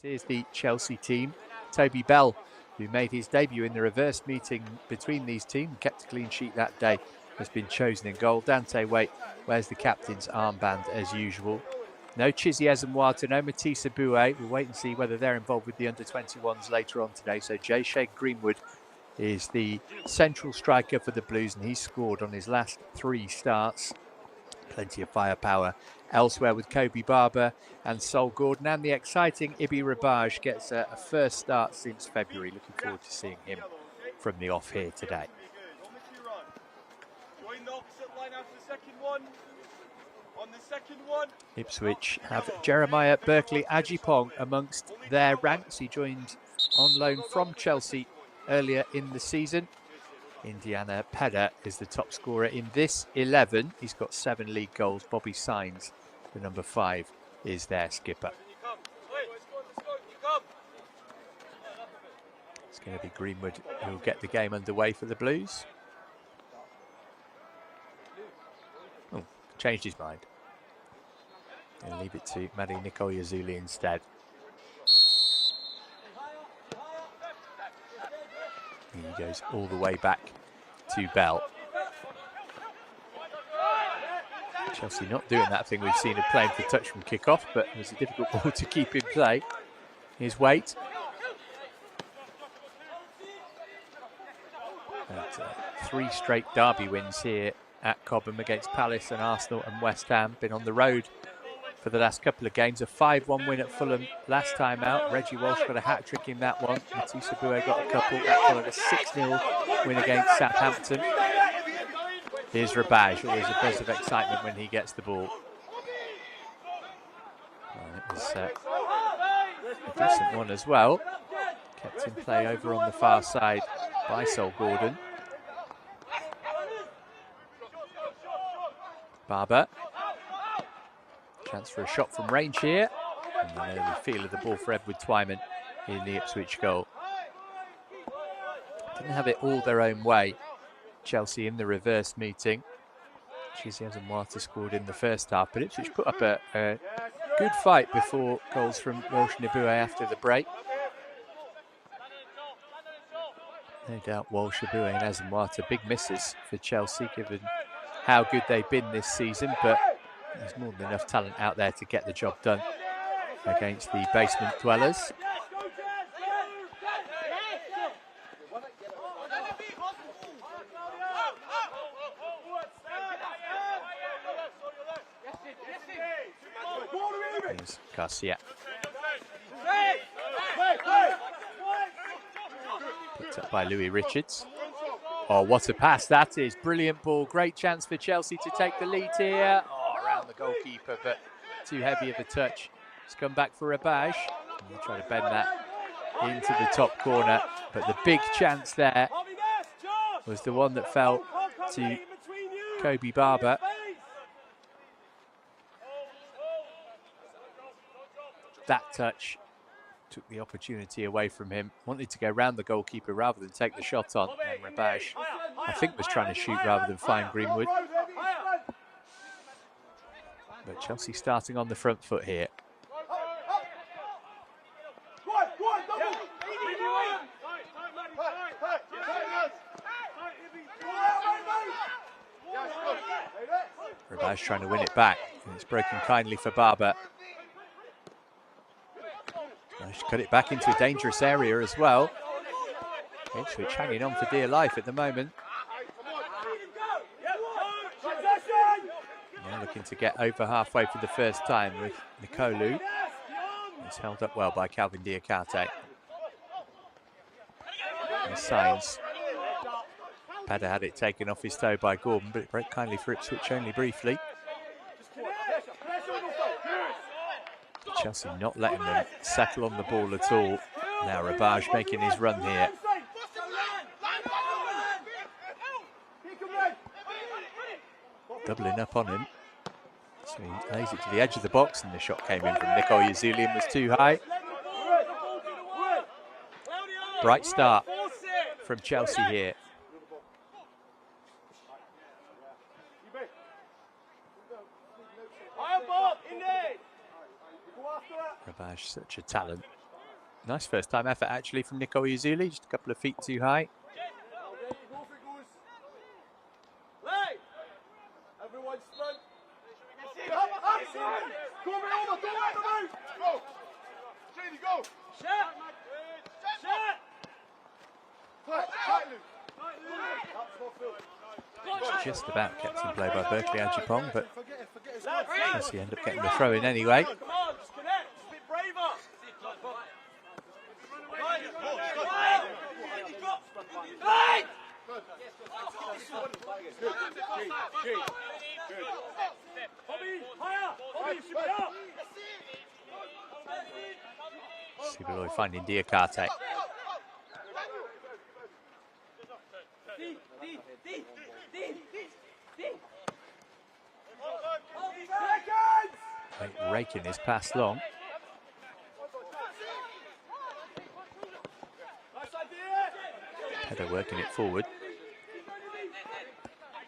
Here's the Chelsea team. Toby Bell, who made his debut in the reverse meeting between these teams, kept a clean sheet that day, has been chosen in goal. Dante Waite wears the captain's armband as usual. No Chizzy Ezenwata, no Matisse Boué. We'll wait and see whether they're involved with the under-21s later on today. So Jay Shea Greenwood is the central striker for the Blues, and he's scored on his last 3 starts. Plenty of firepower elsewhere with Kobe Barber and Sol Gordon, and the exciting Ibi Rabaj gets a first start since February. Looking forward to seeing him from the off here today. Ipswich have Jeremiah Berkeley Ajipong amongst their ranks. He joined on loan from Chelsea earlier in the season. Indiana Pedder is the top scorer in this 11. He's got 7 league goals. Bobby Signs, the number 5, is their skipper. It's going to be Greenwood who will get the game underway for the Blues. Oh, changed his mind. And leave it to Madi Nikoyazuli instead. He goes all the way back to Bell. Chelsea not doing that thing we've seen of playing for touch from kick-off, but it was a difficult ball to keep in play. Here's Waite. And 3 straight derby wins here at Cobham against Palace and Arsenal and West Ham. Been on the road for the last couple of games. A 5-1 win at Fulham last time out. Reggie Walsh got a hat-trick in that one. Matisse Boué got a couple. That followed a 6-0 win against Southampton. Here's Rabaj. Always a burst of excitement when he gets the ball. And it was a decent one as well. Kept in play over on the far side by Sol Gordon. Barber. Chance for a shot from range here. And an early feel of the ball for Edward Twyman in the Ipswich goal. Didn't have it all their own way. Chelsea in the reverse meeting. Chizzy Ezenwata scored in the first half, but Ipswich put up a good fight before goals from Walsh and Iboué after the break. No doubt Walsh, Iboué and Ezenwata big misses for Chelsea given how good they've been this season, but there's more than enough talent out there to get the job done against the basement dwellers. Here's Garcia. Picked up by Louis Richards. Oh, what a pass that is. Brilliant ball. Great chance for Chelsea to take the lead here. Oh, around the goalkeeper, but too heavy of a touch. It's come back for Rabaj. He'll try to bend that into the top corner. But the big chance there was the one that fell to Kobe Barber. That touch took the opportunity away from him. Wanted to go round the goalkeeper rather than take the shot on. And Rabaj, I think, was trying to shoot rather than find Greenwood. But Chelsea starting on the front foot here. Rabaj trying to win it back. And it's broken kindly for Barber. Managed to cut it back into a dangerous area as well. Ipswich hanging on for dear life at the moment. Now looking to get over halfway for the first time with Nikolu. It's held up well by Calvin Diakate. And Signs. Padder had it taken off his toe by Gordon, but it broke kindly for Ipswich only briefly. Chelsea not letting them settle on the ball at all. Now Rabaj making his run here. Doubling up on him. So he lays it to the edge of the box and the shot came in from Nikoyazuli and was too high. Bright start from Chelsea here. Rabaj, such a talent. Nice first time effort actually from Nico Yazuli, just a couple of feet too high. Everyone sprint. Go over, go. Shady, go. Shut. Just about kept in play by Berkeley Ajipong, but Chelsea end up getting the throw in anyway. Come on, just connect. A bit braver. Superboy finding Diakate. Raking his pass long. Header working it forward.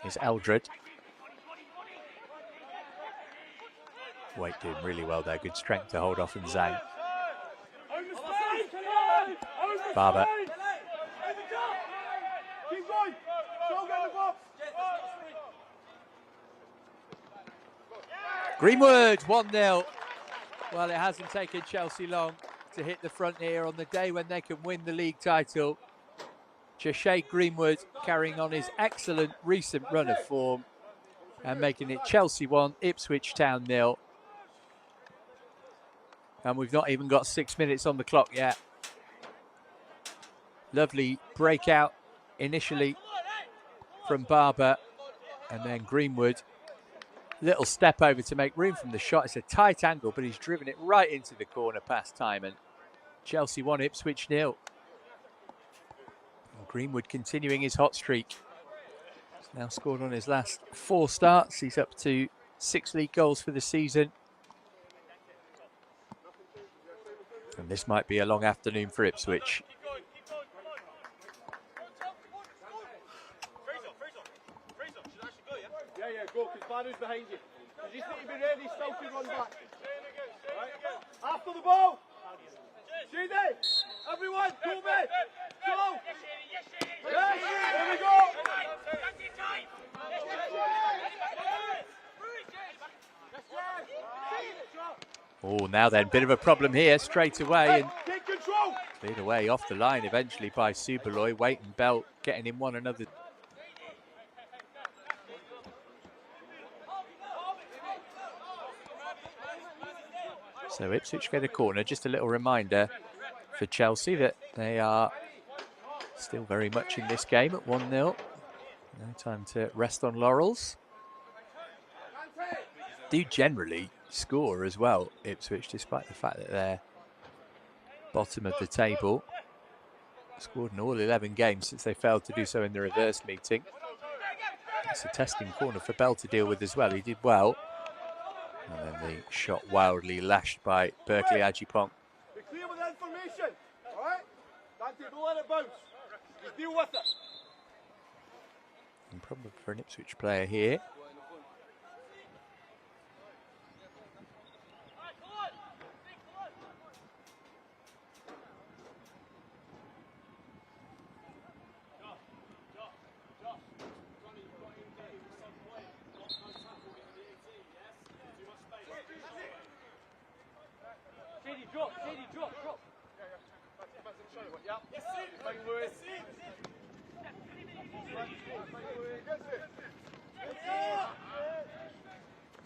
Is Eldred. Waite doing really well there. Good strength to hold off and Zhang. Barber. Greenwood, 1-0. Well, it hasn't taken Chelsea long to hit the front here on the day when they can win the league title. Joshay Greenwood carrying on his excellent recent run of form and making it Chelsea 1, Ipswich Town 0. And we've not even got 6 minutes on the clock yet. Lovely breakout initially from Barber, and then Greenwood. Little step over to make room from the shot. It's a tight angle, but he's driven it right into the corner past Timon. Chelsea 1, Ipswich 0. And Greenwood continuing his hot streak. He's now scored on his last 4 starts. He's up to 6 league goals for the season. And this might be a long afternoon for Ipswich. Yeah, go, because Barry's behind you. You just need to be ready, still to run back. Right. After the ball! Shady! Everyone, go mid! Go! Yes, there we go! Oh, now then, bit of a problem here straight away. And take control! cleared away off the line eventually by Superloy. Waite and Bell getting in one another. So Ipswich get a corner. Just a little reminder for Chelsea that they are still very much in this game at 1-0. No time to rest on laurels. Do generally score as well, Ipswich, despite the fact that they're bottom of the table. Scored in all 11 games since they failed to do so in the reverse meeting. It's a testing corner for Bell to deal with as well. He did well. And then the shot wildly lashed by Berkeley Ajipong. Be clear with the information, all right? Don't let it bounce. Just deal with it. And problem for an Ipswich player here. Drop.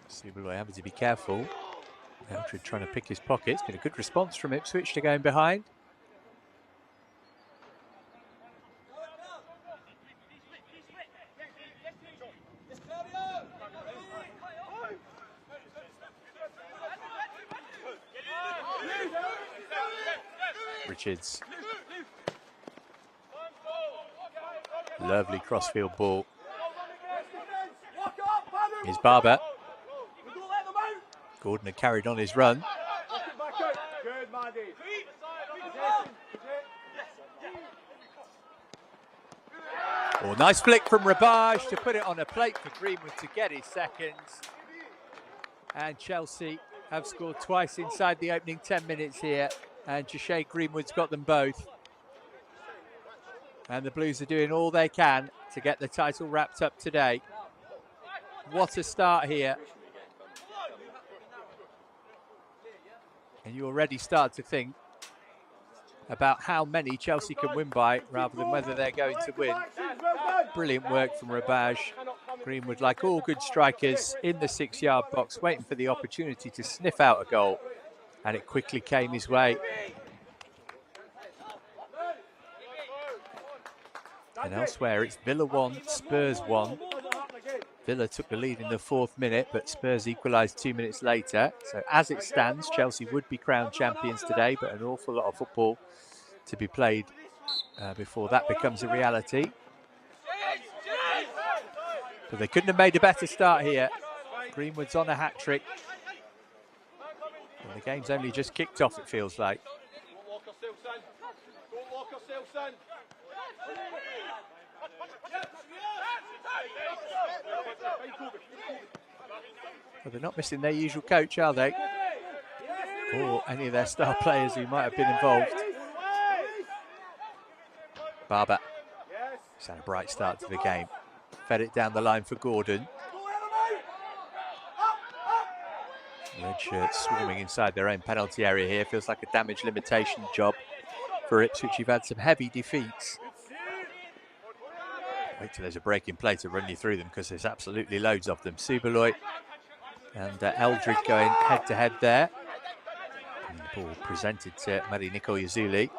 Superboy having to be careful. Eldred trying to pick his pockets. Been a good response from Ipswich to going behind. Richards. Lovely crossfield ball. Here's Barber. Gordon had carried on his run. Oh, nice flick from Rabage to put it on a plate for Greenwood to get his seconds. And Chelsea have scored twice inside the opening 10 minutes here. And Joshay Greenwood's got them both. And the Blues are doing all they can to get the title wrapped up today. What a start here. And you already start to think about how many Chelsea can win by rather than whether they're going to win. Brilliant work from Rabaj. Greenwood, like all good strikers, in the 6-yard box, waiting for the opportunity to sniff out a goal. And it quickly came his way. And elsewhere, it's Villa 1, Spurs 1. Villa took the lead in the 4th minute, but Spurs equalised 2 minutes later. So as it stands, Chelsea would be crowned champions today, but an awful lot of football to be played before that becomes a reality. But they couldn't have made a better start here. Greenwood's on a hat-trick. And the game's only just kicked off, it feels like. Well, they're not missing their usual coach, are they? Or any of their star players who might have been involved. Barber. He's had a bright start to the game. Fed it down the line for Gordon. Red shirts swarming inside their own penalty area here. Feels like a damage limitation job for Ipswich. You've had some heavy defeats. Wait till there's a break in play to run you through them, because there's absolutely loads of them. Subaloy and Eldred going head to head there. And the ball presented to Mari Nikoyazuli.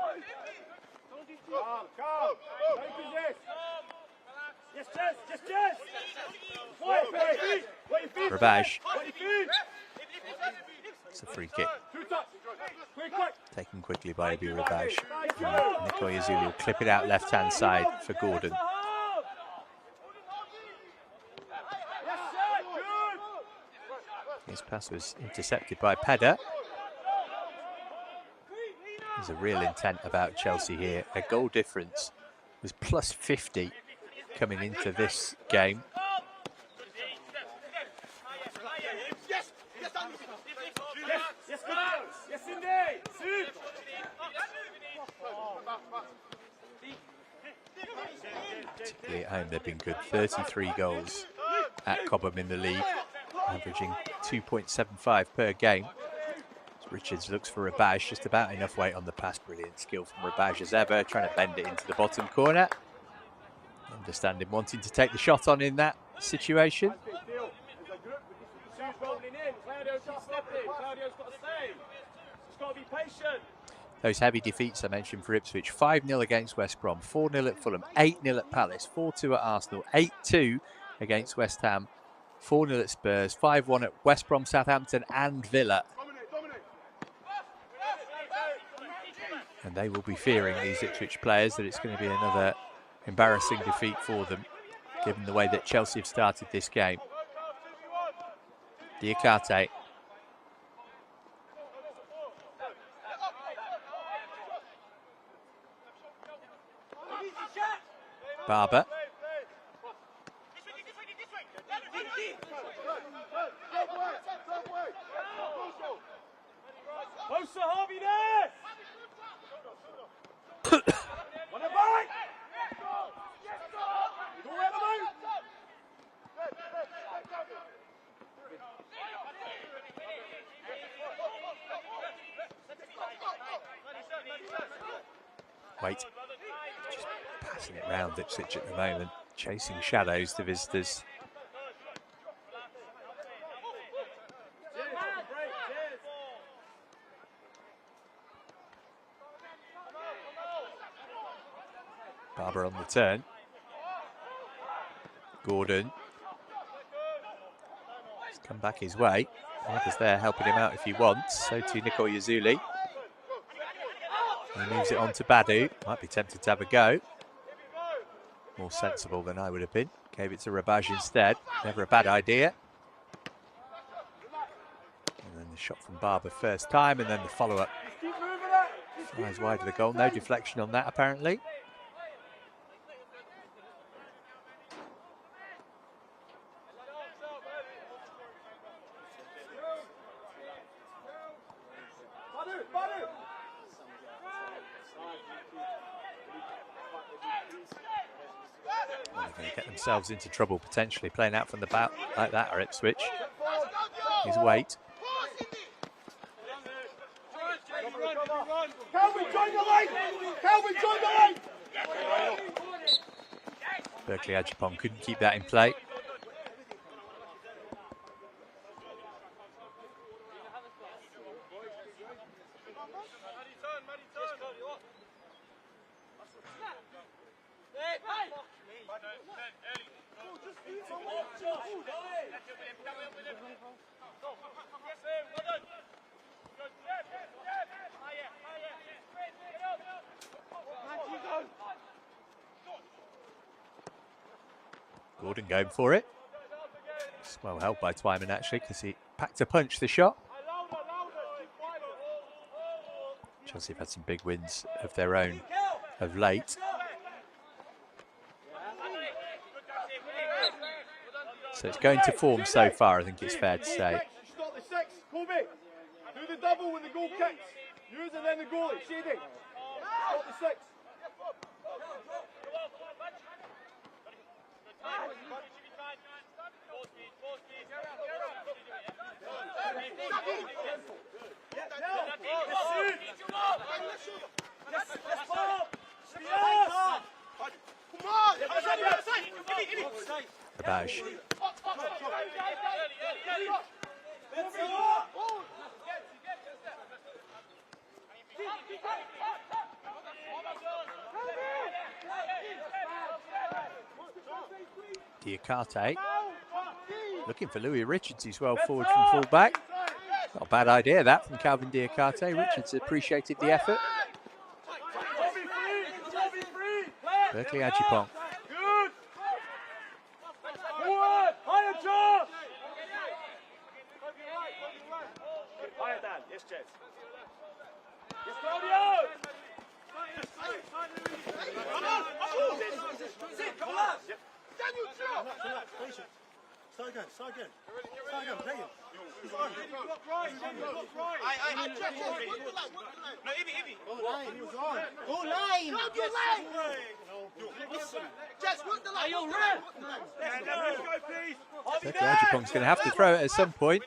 Rabaj. It's a free kick. Taken quickly by Abu Rabaj. Nikoyazuli will clip it out left-hand side for Gordon. His pass was intercepted by Pedder. There's a real intent about Chelsea here. Their goal difference was plus 50 coming into this game. Particularly at home, they've been good. 33 goals at Cobham in the league, averaging 2.75 per game. As Richards looks for Rabaj, just about enough weight on the pass. Brilliant skill from Rabaj as ever, trying to bend it into the bottom corner. Understand him wanting to take the shot on in that situation. Those heavy defeats I mentioned for Ipswich: 5-0 against West Brom, 4-0 at Fulham, 8-0 at Palace, 4-2 at Arsenal, 8-2 against West Ham, 4-0 at Spurs, 5-1 at West Brom, Southampton and Villa. And they will be fearing, these Ipswich players, that it's going to be another embarrassing defeat for them, given the way that Chelsea have started this game. Diakate. Barber. Wait, just passing it round Ipswich at the moment, chasing shadows, the visitors. Barber on the turn. Gordon. He's come back his way. Barber's there helping him out if he wants. So too Nikoyazuli. He moves it on to Badu. Might be tempted to have a go. More sensible than I would have been. Gave it to Rabaj instead. Never a bad idea. And then the shot from Barber first time, and then the follow-up. Flies wide of the goal. No deflection on that, apparently. They're going to get themselves into trouble potentially playing out from the back like that, or Ipswich. His weight. Calvin, join the line! Calvin, join the line! Berkeley Ajipong couldn't keep that in play. Gordon going for it. It's well held by Twyman actually, because he packed a punch the shot. Chelsea have had some big wins of their own of late. So it's going to form so far, I think it's fair to say. Start the six, Kobe. Do the double with the goal kicks. Use and then the goalie, shading. Start the six. Rabaj. Diakate looking for Louis Richards, who's well forward from full back. Not a bad idea that from Calvin Diakate. Richards appreciated the effort. Berkeley Ajipong. Good. Forward. Higher, Josh. Higher, Dan. Yes, Jess. Yes, Claudio. Come on. Daniel, Start again, play him. He's on. Block right. No, Ibby. Go line. Go line. Jess, work the line. You're right. Berkeley Ajipong's going to have to throw it at some point.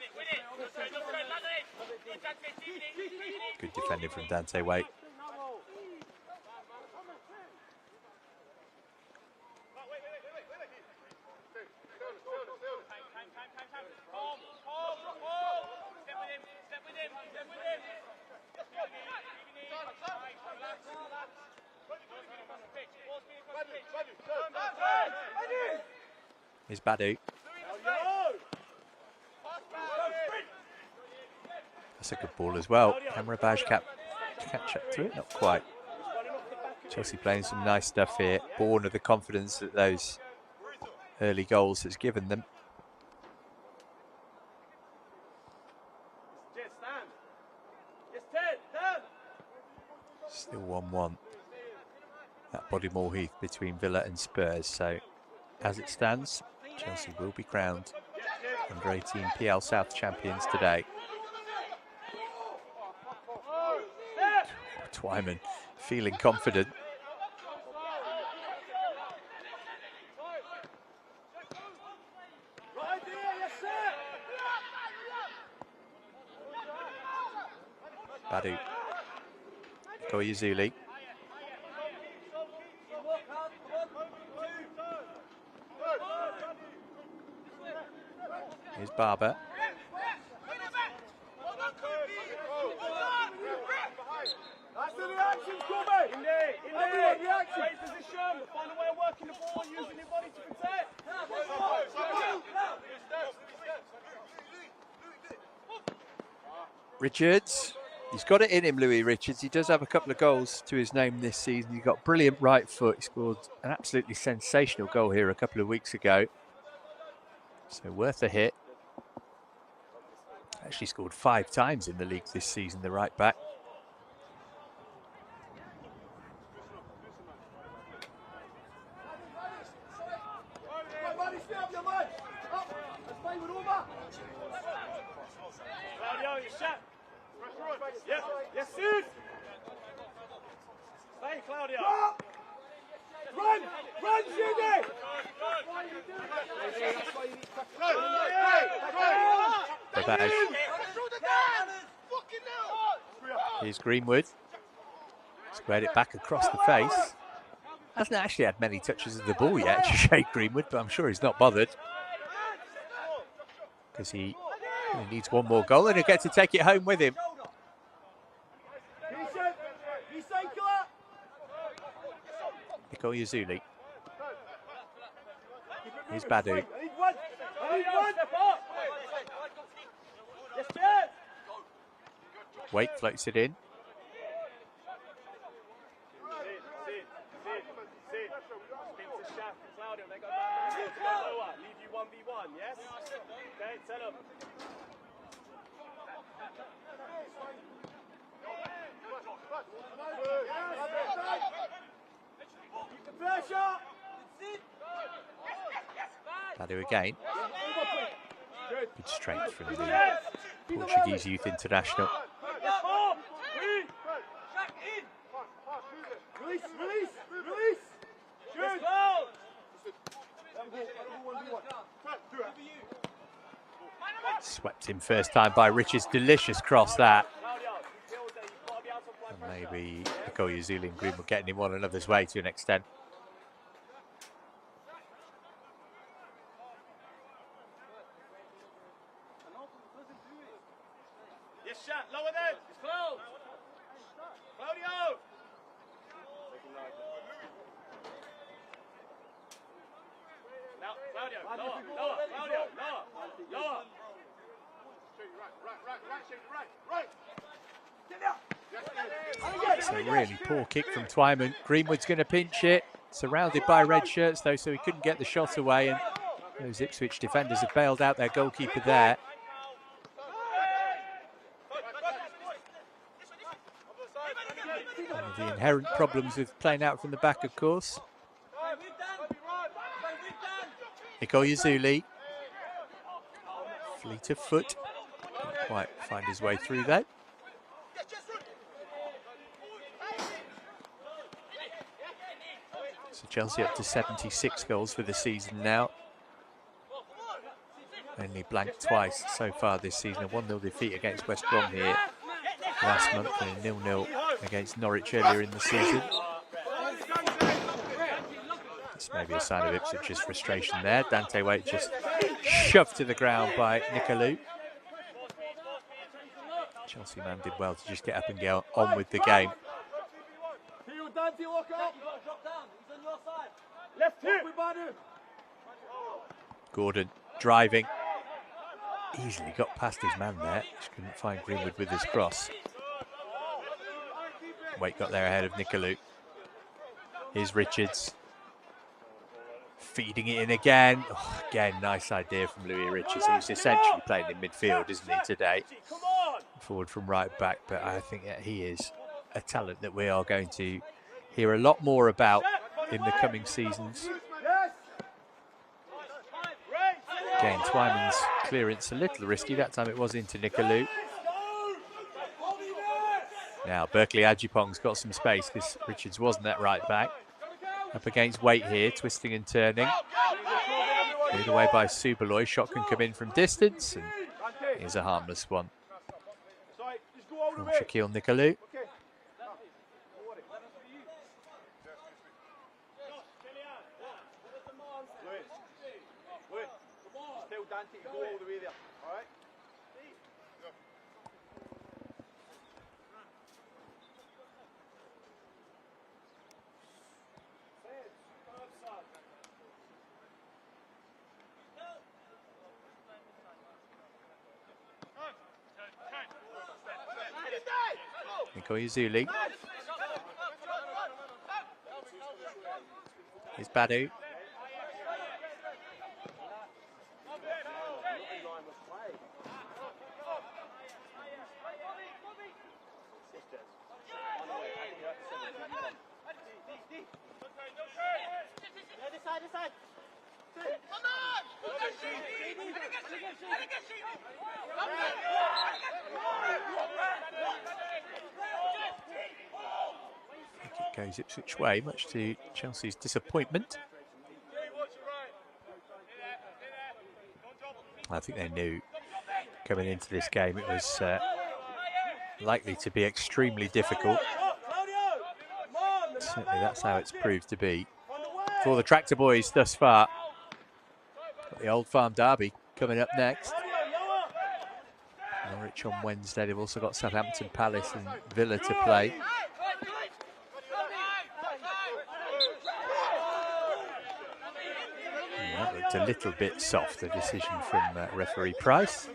Good defending from Dante Waite. Here's Badu. That's a good ball as well. Can Rabaj catch up to it? Not quite. Chelsea playing some nice stuff here. Born of the confidence that those early goals has given them. Still 1-1 at Bodymore Heath between Villa and Spurs. So as it stands, Chelsea will be crowned under 18 PL South champions today. Twyman feeling confident. Badu. Koyuzuli. Here's Barber. That's the reaction, Kobe! In there! Everyone, reaction! Great position! Find a way of working the ball, using your body to protect! Richards. He's got it in him, Louis Richards. He does have a couple of goals to his name this season. He's got brilliant right foot. He scored an absolutely sensational goal here a couple of weeks ago. So worth a hit. Actually scored 5 times in the league this season, the right back. Run! Run, Judy! Babaj. Here's Greenwood. Squared it back across the face. Hasn't actually had many touches of the ball yet, Shade Greenwood, but I'm sure he's not bothered. Because he needs one more goal and he'll get to take it home with him. Nicole Yazuli. Here's Badu. Wait, floats it in. Leave you 1v1, yes? Okay, tell him. Keep the pressure. Badu again. Good strength from the Portuguese youth international. Release, release, release. Good. Swept him first time by Richards. Delicious cross that. And maybe Nicole Yazuli and Greenwood getting him one another's way to an extent. Yes, shot. Lower then. It's close. Claudio. Now, Claudio. Lower. Claudio. Lower. It's a really poor kick from Twyman. Greenwood's going to pinch it. Surrounded by red shirts though, so he couldn't get the shot away. And those Ipswich defenders have bailed out their goalkeeper there. One of the inherent problems with playing out from the back, of course. Nicole Yazuli. Fleet of foot. Can't quite find his way through that. So Chelsea up to 76 goals for the season now. Only blanked twice so far this season. A 1-0 defeat against West Brom here last month and a 0-0 against Norwich earlier in the season. This may be a sign of Ipswich's frustration there. Dante Waite just shoved to the ground by Nicolou. Chelsea man did well to just get up and go on with the game. Gordon driving. Easily got past his man there. Just couldn't find Greenwood with his cross. Waite got there ahead of Nicolou. Here's Richards. Feeding it in again. Oh, again, nice idea from Louis Richards. He's essentially playing in midfield, isn't he, today? Forward from right back, but I think that he is a talent that we are going to hear a lot more about in the coming seasons. Again, Twyman's clearance a little risky. That time it was into Nicolou. Now, Berkeley Ajipong's got some space because Richards wasn't at right back. Up against Waite here, twisting and turning. Cleared away by Subaloy. Shot can come in from distance, and here's a harmless one from Shaquille Nicolou. Nicole Yazuli. Here's Badu. goes Ipswich way, much to Chelsea's disappointment. I think they knew coming into this game it was likely to be extremely difficult. Certainly that's how it's proved to be for the Tractor Boys thus far. Got the Old Farm Derby coming up next. Norwich on Wednesday. They've also got Southampton, Palace and Villa to play. And that looked a little bit soft, the decision from referee Price.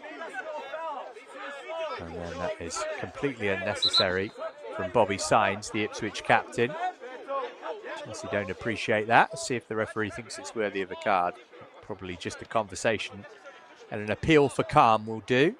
And then that is completely unnecessary from Bobby Signs, the Ipswich captain. Chelsea don't appreciate that. Let's see if the referee thinks it's worthy of a card. Probably just a conversation. And an appeal for calm will do.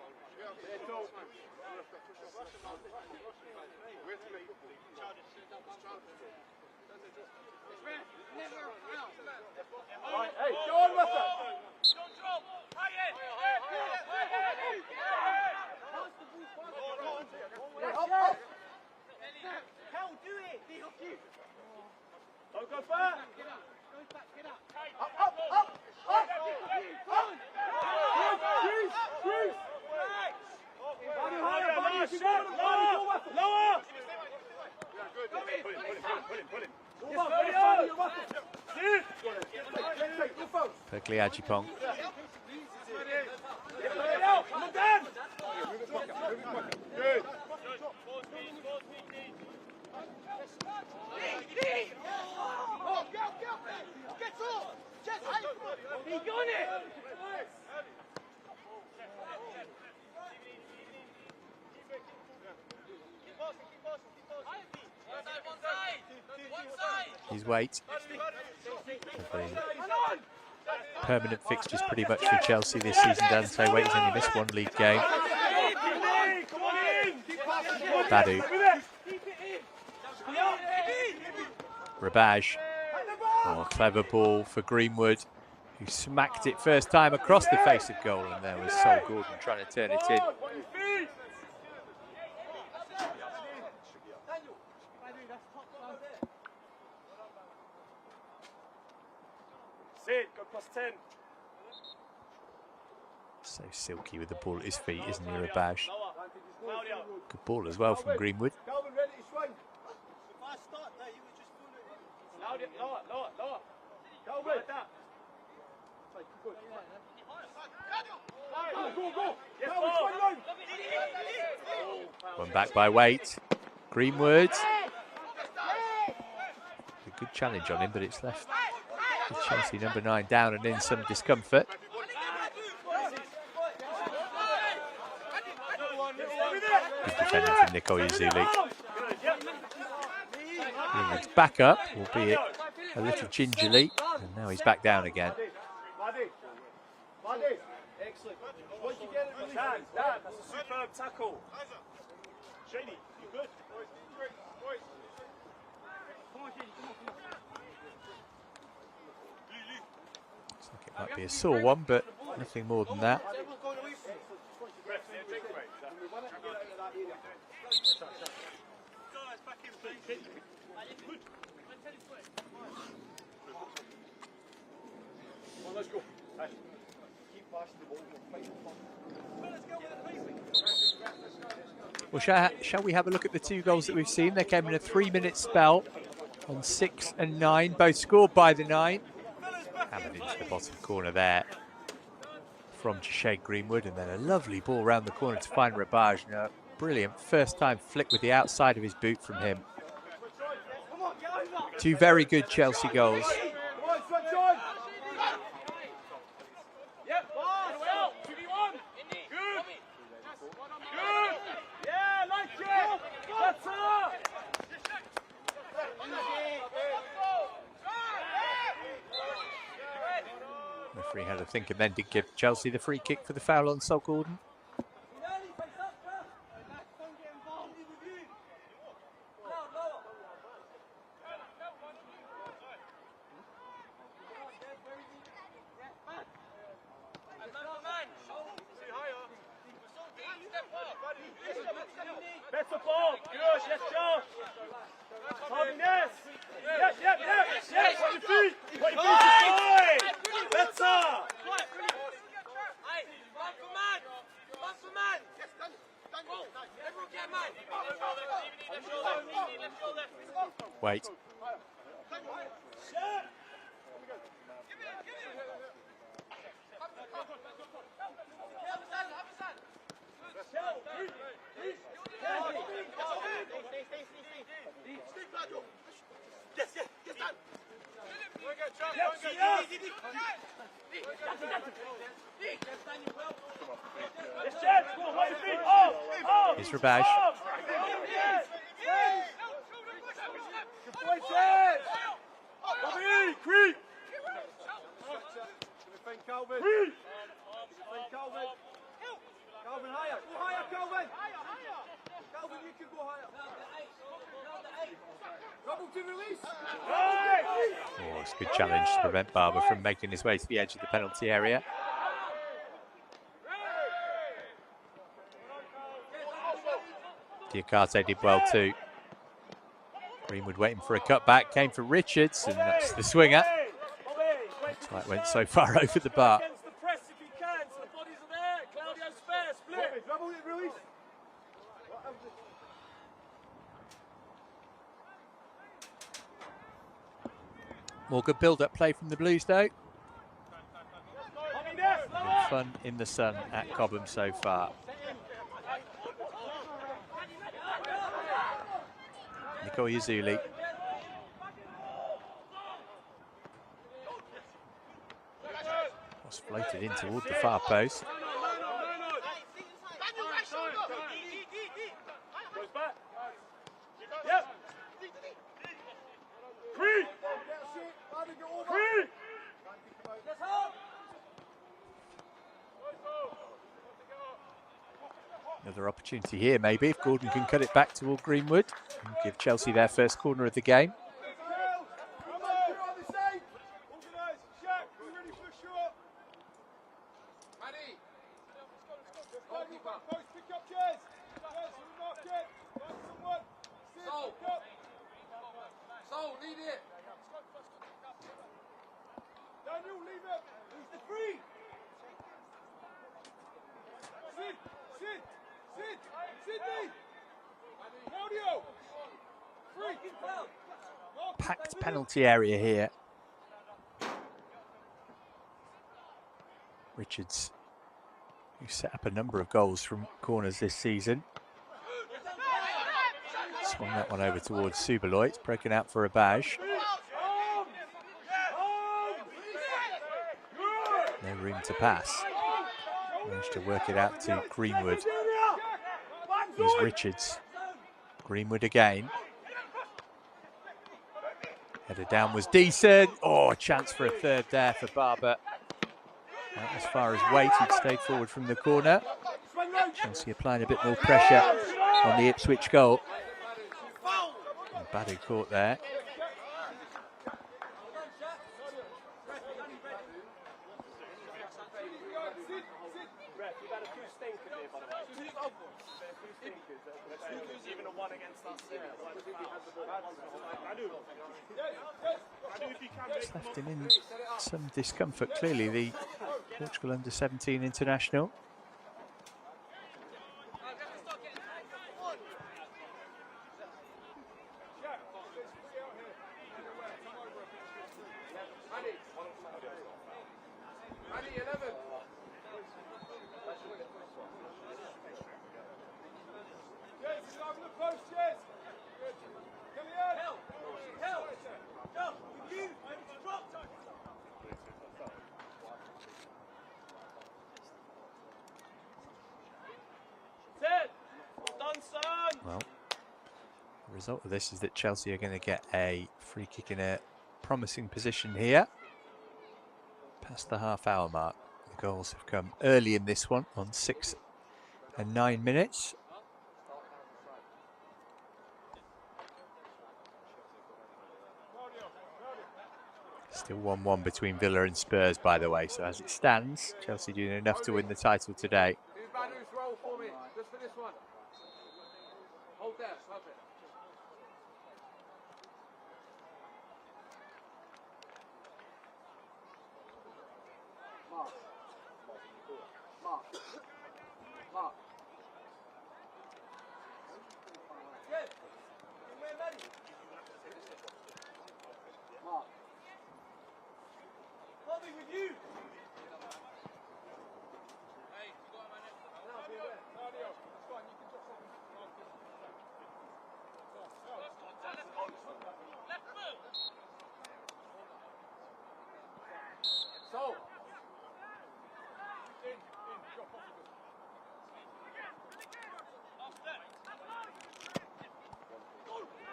Ajipong. His weight. Permanent fixtures pretty much for Chelsea this season. Dante Waite's only missed one league game. Badu. Rabaj. Oh, clever ball for Greenwood, who smacked it first time across the face of goal, and there was Sol Gordon trying to turn it in. So silky with the ball at his feet, isn't he, Rabaj? Good ball as well from Greenwood. One back by Waite. Greenwood. A good challenge on him, but it's left Chelsea number 9 down and in some discomfort. Good defending from Nick Oyezuli. Greenwood's back up, albeit a little gingerly, and now he's back down again. Excellent. Once you get it in the hands, that's a superb tackle. Shady, you good? Looks like it might be a sore one, but nothing more than that. Let's go. Well, shall we have a look at the 2 goals that we've seen? They came in a 3-minute spell on 6 and 9, both scored by the 9. Hammered into the bottom corner there from Jashade Greenwood, and then a lovely ball round the corner to find Rabaj. Now, brilliant first-time flick with the outside of his boot from him. 2 very good Chelsea goals. Referee had a think and then did give Chelsea the free kick for the foul on Sol Gordon. Better ball, good, yes, Josh. Wait. Here's Rabash. Calvin, higher. Go higher, Calvin. Calvin, you can go higher. Double to release. Oh, it's a good challenge to prevent Barber from making his way to the edge of the penalty area. Diakate did well too. Greenwood waiting for a cutback, came for Richards, and that's the swinger. Looks like it went so far over the bar. More good build-up play from the Blues though. Been fun in the sun at Cobham so far. Nicole Yazuli. Was floated in toward the far post. Another opportunity here maybe if Gordon can cut it back toward Greenwood and give Chelsea their first corner of the game. Packed penalty area here. Richards, who set up a number of goals from corners this season. Swung that one over towards Subaloy. It's broken out for Rabash. No room to pass. Managed to work it out to Greenwood. Here's Richards. Greenwood again. Header down was decent. Oh, a chance for a third there for Barber. Not as far as Waite, he'd stayed forward from the corner. Chelsea applying a bit more pressure on the Ipswich goal. And Badu caught there. It's left him in some discomfort, clearly, the Portugal under-17 international. Well, the result of this is that Chelsea are going to get a free kick in a promising position here. Past the half-hour mark. The goals have come early in this one on 6 and 9 minutes. Still 1-1 between Villa and Spurs, by the way. So as it stands, Chelsea doing enough to win the title today.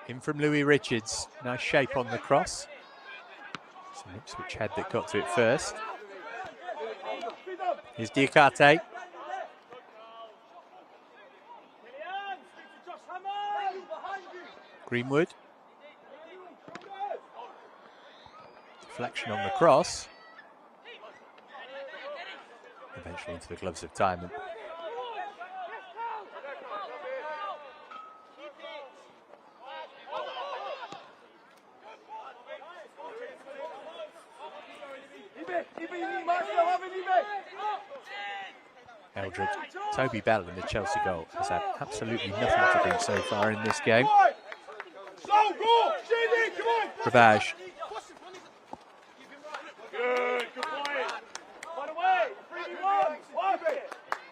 In from Louis Richards. Nice shape on the cross. It's an Ipswich head that got to it first. Here's Diakate. Greenwood. Deflection on the cross. Eventually into the gloves of Timon. Eldred, Toby Bell in the Chelsea goal has had absolutely nothing to do so far in this game. Ravage. Good boy. By the way, 3-1.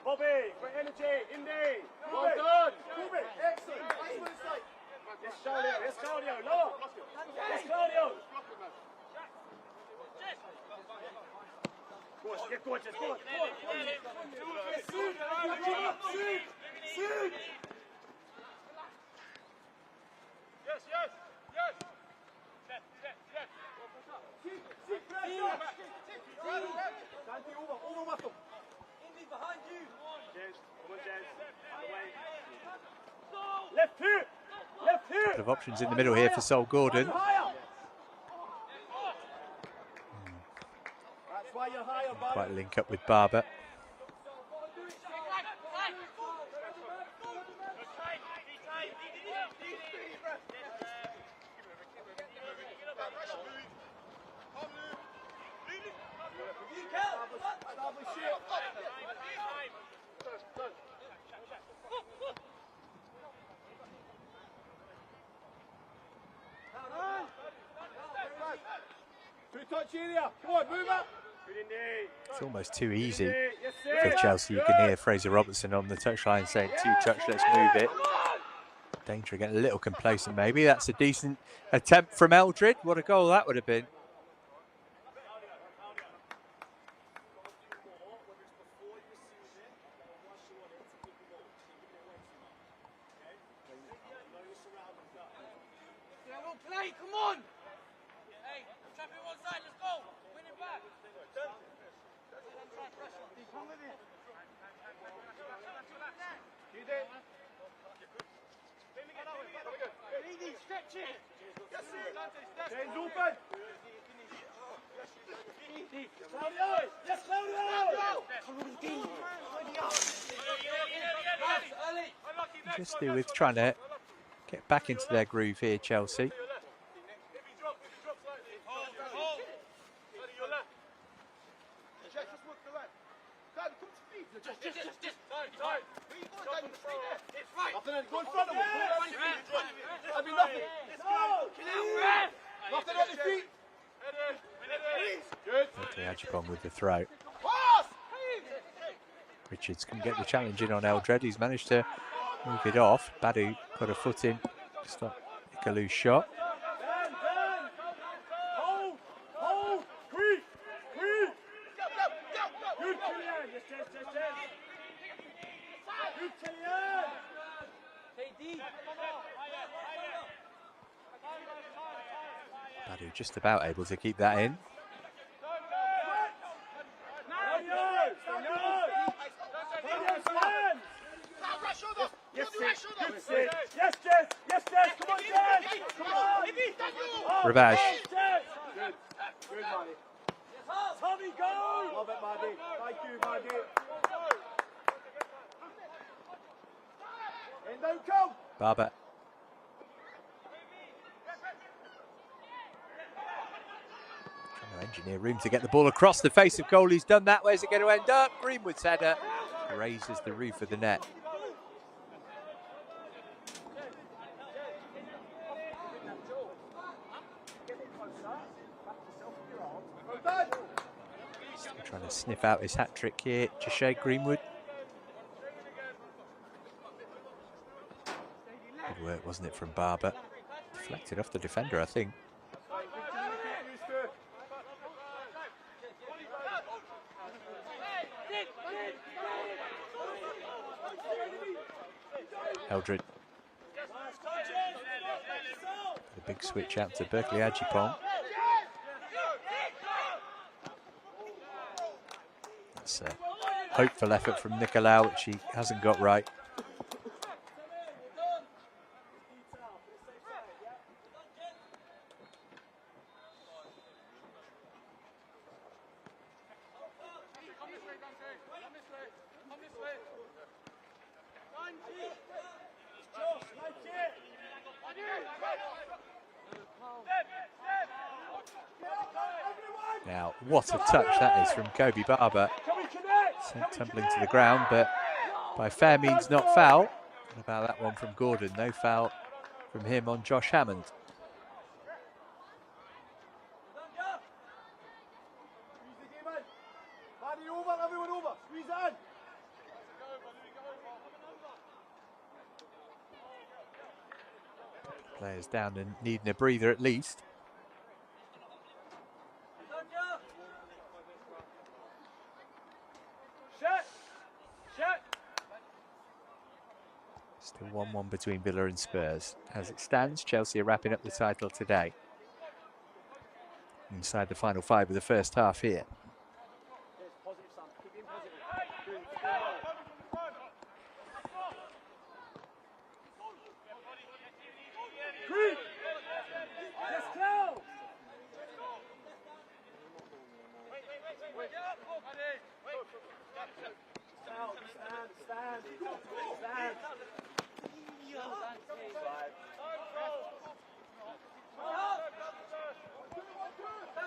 Bobby, great energy, Indy. Well done. Excellent. Yes, Claudio. Lower. Yes, Claudio. Get gorgeous. Go on. Shoot. Yes. Behind you. Left here. Couple of options in the middle here for Sol Gordon. Quite a link up with Barber. It's almost too easy for Chelsea. You can hear Fraser Robertson on the touchline saying 2 touch, let's move it. Danger getting a little complacent maybe. That's a decent attempt from Eldred. What a goal that would have been. Come on! Hey, trap it one side, let's go! Win it back! Come with it! Easy, stretch it! James open! Easy! Claudio! Yes, Claudio! Just do with trying to get back into their groove here, Chelsea. Ajipong with the throw. Richards can get the challenge in on Eldred. He's managed to move it off. Badu got a foot in to stop Ikalu's shot. Badu just about able to keep that in. Ravage. Good, Marty. Tommy, go! Love it, Marty. Thank you, Marty. And don't come. Barber. Trying to engineer room to get the ball across the face of goal. He's done that. Where's it going to end up? Greenwood's header raises the roof of the net. Still trying to sniff out his hat-trick here, Jashea Greenwood. Good work, wasn't it, from Barber? Deflected off the defender, I think. Eldred. The big switch out to Berkeley Ajipong. That's a hopeful effort from Nicolau, which he hasn't got right. Now, what a touch that is from Kobe Barber. Sent tumbling to the ground, but by fair means not foul. What about that one from Gordon? No foul from him on Josh Hammond. Players down and needing a breather at least. Still 1-1 between Villa and Spurs. As it stands, Chelsea are wrapping up the title today. Inside the final 5 of the first half here.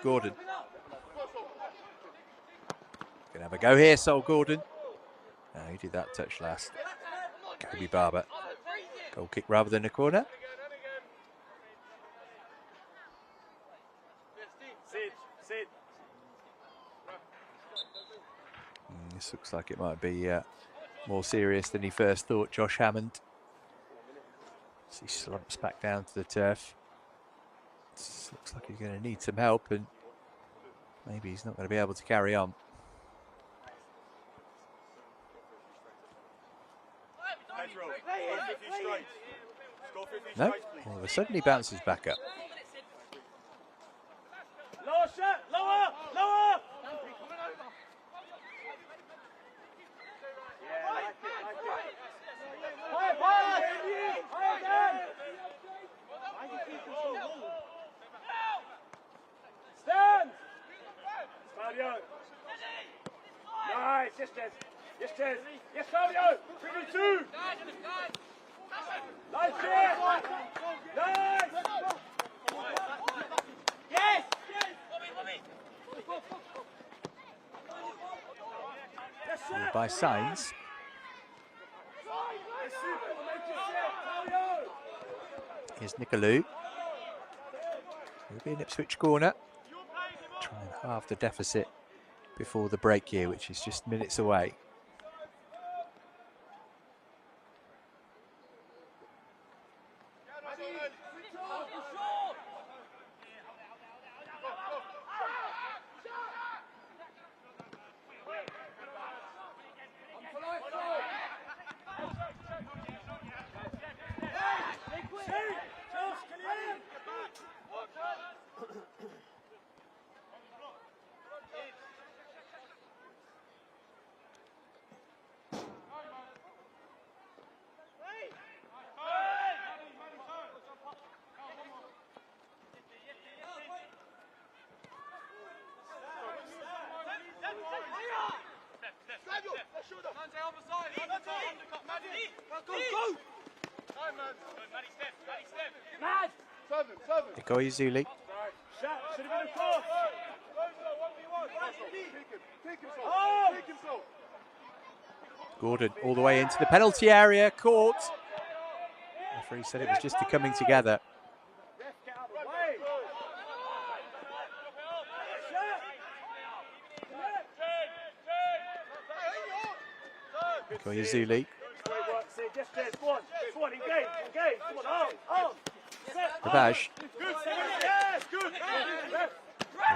Gordon. Gonna have a go here, Sol Gordon. No, he did that touch last. Kobe Barber. Goal kick rather than a corner. This looks like it might be more serious than he first thought, Josh Hammond. As he slumps back down to the turf. Looks like he's going to need some help, and maybe he's not going to be able to carry on. No, all of a sudden he bounces back up. Lower shot, lower, lower. Stand! Claudio! Nice, yes, Jez. Yes, Jez. Yes, Claudio! 3-2! Nice, Jez! Nice! Yes! By signs. Here's Nicolau. It'll be an Ipswich corner. Try and halve the deficit before the break here, which is just minutes away. Zuli. Gordon all the way into the penalty area, caught. The referee said it was just the coming together. Koyazuli. Rabash.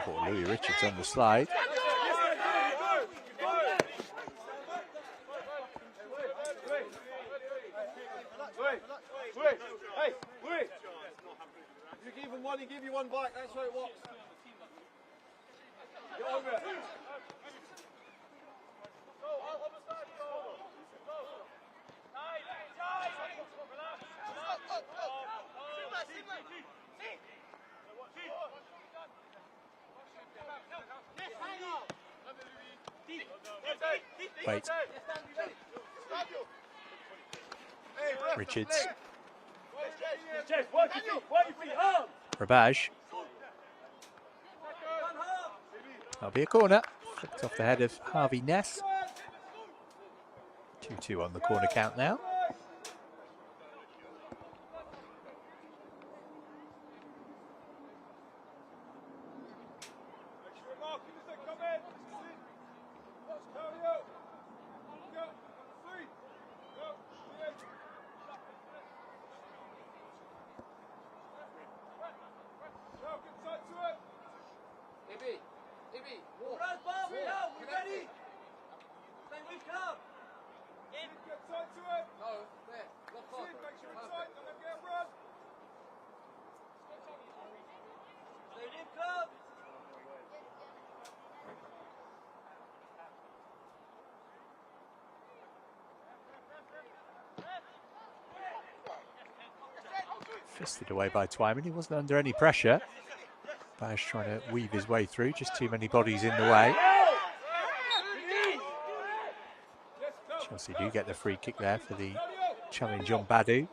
Oh, Louis Richards on the slide. Hey, Louis! You give him one, he give you one back. That's how it works. Get over it. Wait. Richards. Rabaj. That'll be a corner. Flicked off the head of Harvey Ness. 2-2 on the corner count now. Fisted away by Twyman. He wasn't under any pressure. Bash trying to weave his way through. Just too many bodies in the way. Chelsea do get the free kick there for the challenge on Badu.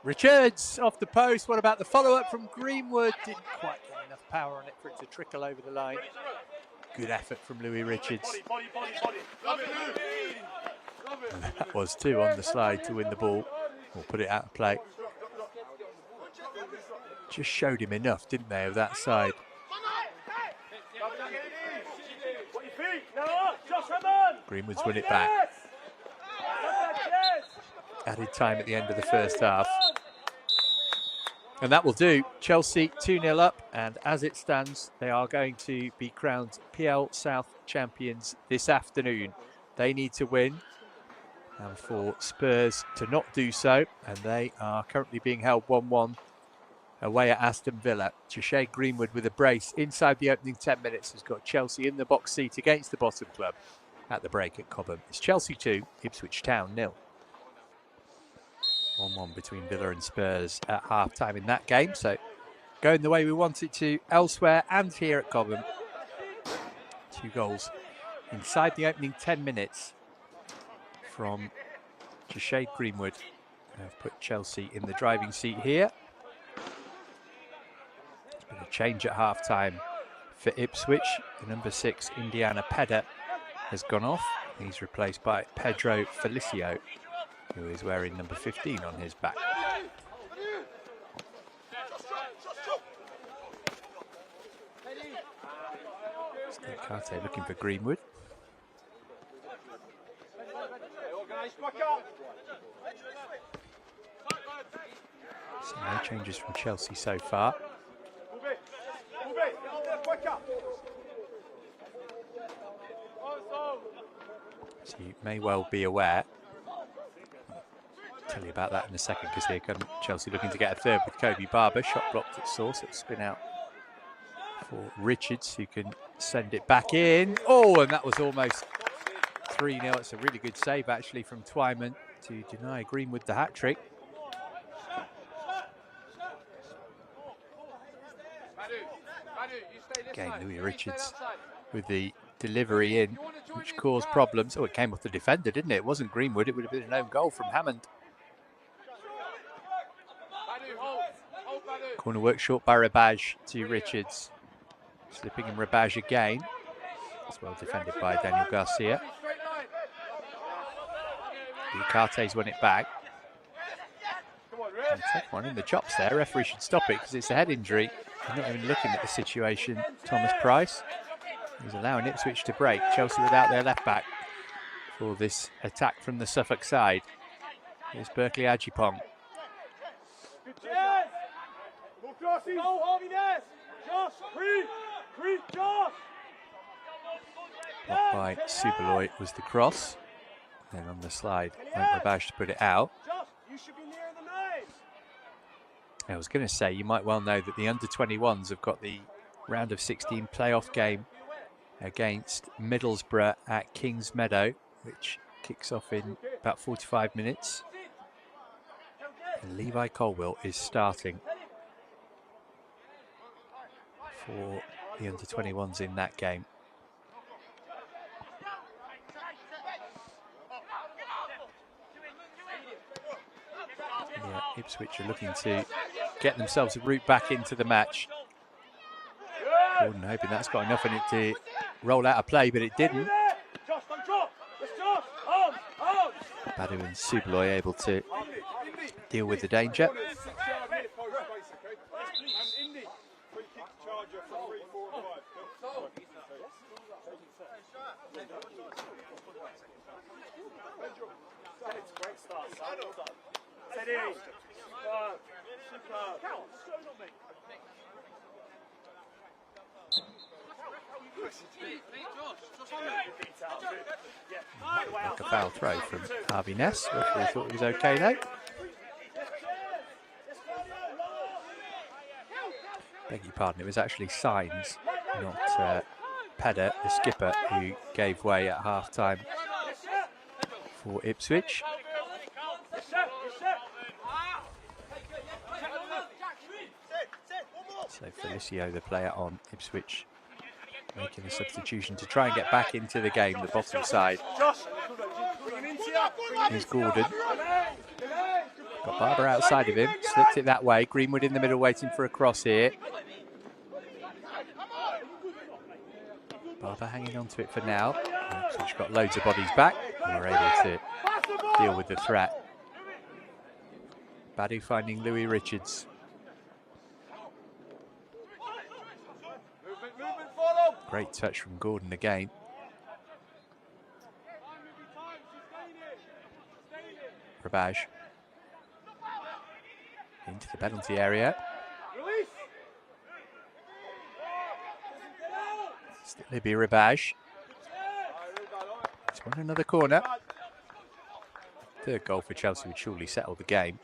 Richards off the post. What about the follow-up from Greenwood? Didn't quite get enough power on it for it to trickle over the line. Good effort from Louis Richards. And that was 2 on the slide to win the ball. Or put it out of play. Just showed him enough, didn't they, of that side. Greenwood's won it back. Added time at the end of the first half. And that will do. Chelsea 2-0 up, and as it stands, they are going to be crowned PL South champions this afternoon. They need to win, and for Spurs to not do so, and they are currently being held 1-1 away at Aston Villa. Jashade Greenwood with a brace inside the opening 10 minutes has got Chelsea in the box seat against the bottom club at the break at Cobham. It's Chelsea 2, Ipswich Town 0. 1-1 between Villa and Spurs at half-time in that game. So going the way we want it to elsewhere and here at Cobham. 2 goals inside the opening 10 minutes from Jashade Greenwood. They've put Chelsea in the driving seat here. There's been a change at half-time for Ipswich. The number 6, Indiana Pedder, has gone off. He's replaced by Pedro Felicio, who is wearing number 15 on his back. Karte looking for Greenwood. So no changes from Chelsea so far. So you may well be aware. Tell you about that in a second, because here come Chelsea looking to get a third with Kobe Barber. Shot blocked at source. It'll spin out for Richards, who can send it back in. Oh, and that was almost 3-0. It's a really good save, actually, from Twyman. to deny Greenwood the hat-trick. Again, Louis Richards with the delivery in, which caused problems. Oh, it came off the defender, didn't it? It wasn't Greenwood. It would have been an own goal from Hammond. Corner work short by Rabaj to Richards. Slipping in Rabaj again. It's well defended by Daniel Garcia. Ducate's won it back. Take one in the chops there. Referee should stop it because it's a head injury. He's not even looking at the situation. Thomas Price. He's allowing Ipswich to break. Chelsea without their left back for this attack from the Suffolk side. Here's Berkeley Ajipong. Blocked by Subaloy was the cross. Then on the slide, went Rabaj to put it out. I was going to say, you might well know that the under-21s have got the round of 16 playoff game against Middlesbrough at Kings Meadow, which kicks off in about 45 minutes. And Levi Colwill is starting for the under-21s in that game. Yeah, Ipswich are looking to get themselves a route back into the match. Gordon hoping that's got enough in it to roll out a play, but it didn't. Badu and Subaloy able to deal with the danger. Like a foul throw from Harvey Ness. Referee thought it was okay though. Beg your pardon, it was actually Signs, not Pedder, the skipper, who gave way at half-time for Ipswich. So Felicio, the player on Ipswich, making a substitution to try and get back into the game. The bottom side is Gordon. Got Barber outside of him, slipped it that way. Greenwood in the middle waiting for a cross here. Barber hanging on to it for now. Ipswich got loads of bodies back and were able to deal with the threat. Badu finding Louis Richards. Great touch from Gordon again. Rabaj into the penalty area. Still be Rabaj. He's won another corner. Third goal for Chelsea would surely settle the game.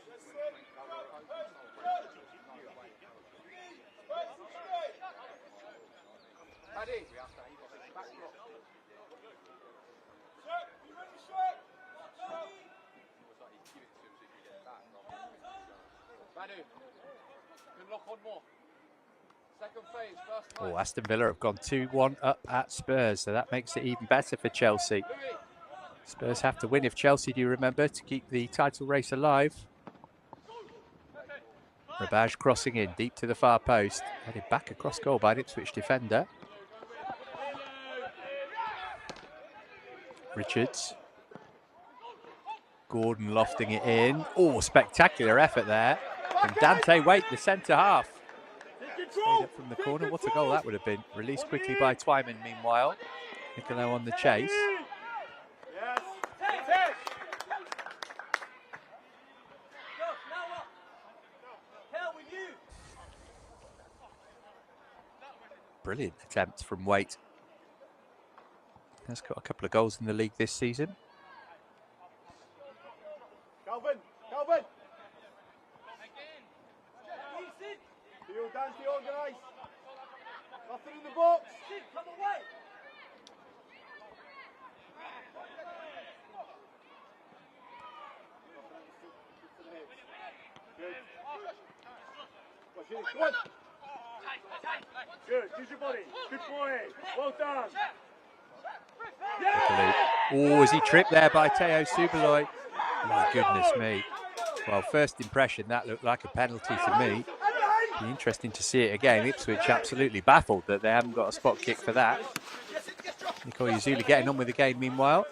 Oh, Aston Villa have gone 2-1 up at Spurs, so that makes it even better for Chelsea. Spurs have to win if Chelsea do, remember, to keep the title race alive. Rabaj crossing in deep to the far post, headed back across goal by an Ipswich defender. Richards. Gordon lofting it in. Oh, spectacular effort there from Dante Waite, the centre half. Straight up from the corner. What a goal that would have been. Released quickly by Twyman meanwhile. Niccolo on the chase. Brilliant attempt from Waite. Has got a couple of goals in the league this season. Calvin! Dante organised. Nothing in the box. Come away. Come on. Good, use your body. Good boy. Well done. Yeah! Oh, is he tripped there by Teo Subaloy? My goodness me. Well, first impression, that looked like a penalty to me. Be interesting to see it again. Ipswich absolutely baffled that they haven't got a spot kick for that. Nicole Yazuli getting on with the game meanwhile.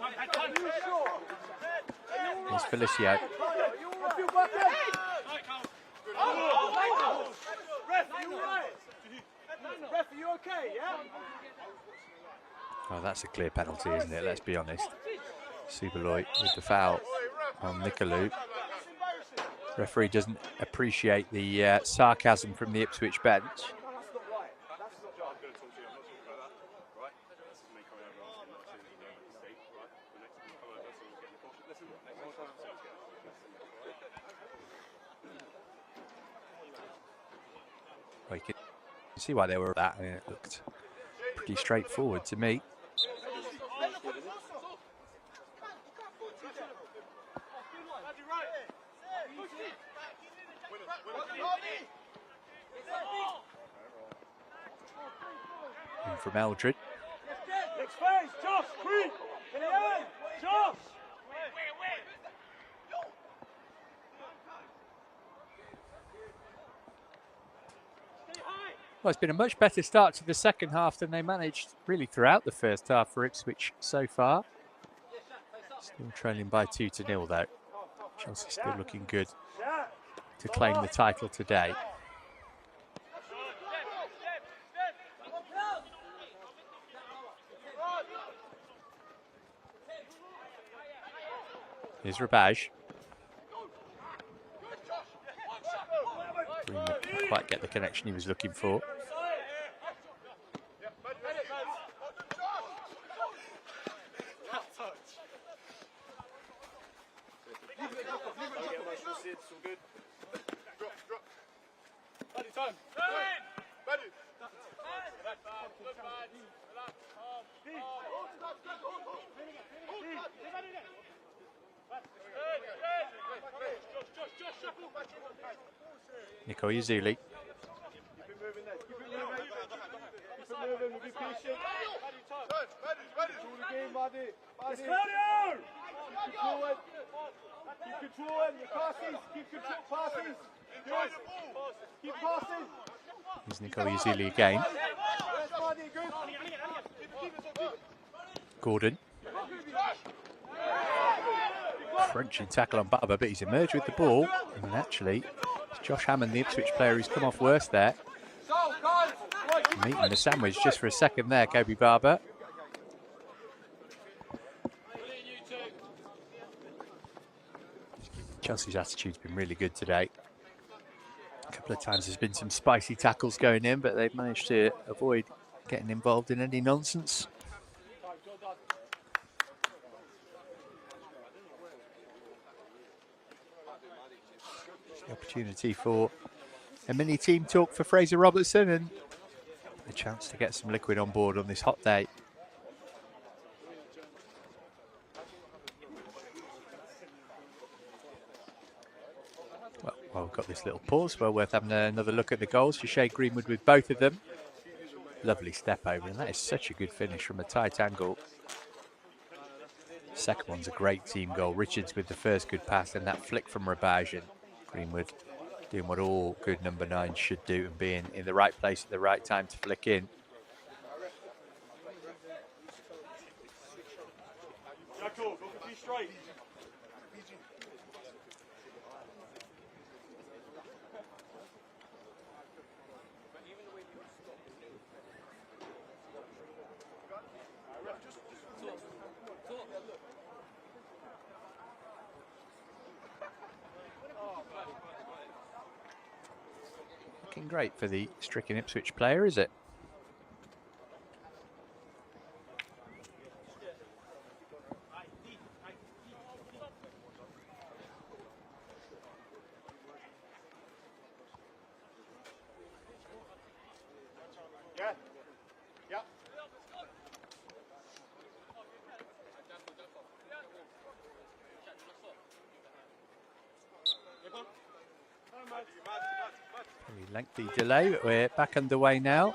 Here's Felicio. Ref, are you okay, yeah? Oh, that's a clear penalty, isn't it? Let's be honest. Subaloy with the foul on Nicolou. Referee doesn't appreciate the sarcasm from the Ipswich bench. Well, you can see why they were that, and it looked pretty straightforward to me. In from Eldred. Next phase, Josh, quick! In the end, Josh! Well, it's been a much better start to the second half than they managed really throughout the first half for Ipswich so far. Still trailing by 2-0 though. Chelsea still looking good to claim the title today. Here's Rabaj. Didn't quite get the connection he was looking for. Nico Yazuli. Keep controlling your passes, keep control passes. Keep passing. Here's Nico Yazuli again. Gordon. Crunching tackle on Barber, but he's emerged with the ball. And actually, it's Josh Hammond, the Ipswich player, who's come off worse there. Meeting the sandwich just for a second there, Kobe Barber. Chelsea's attitude's been really good today. A couple of times there's been some spicy tackles going in, but they've managed to avoid getting involved in any nonsense. The opportunity for a mini team talk for Fraser Robertson and a chance to get some liquid on board on this hot day. Well, we've got this little pause. Well worth having another look at the goals. Shea Greenwood with both of them. Lovely step over, and that is such a good finish from a tight angle. Second one's a great team goal. Richards with the first good pass, and that flick from Rabaj, and Greenwood doing what all good number 9 should do and being in the right place at the right time to flick in. Looking great for the stricken Ipswich player, is it? Very lengthy delay, but we're back underway now.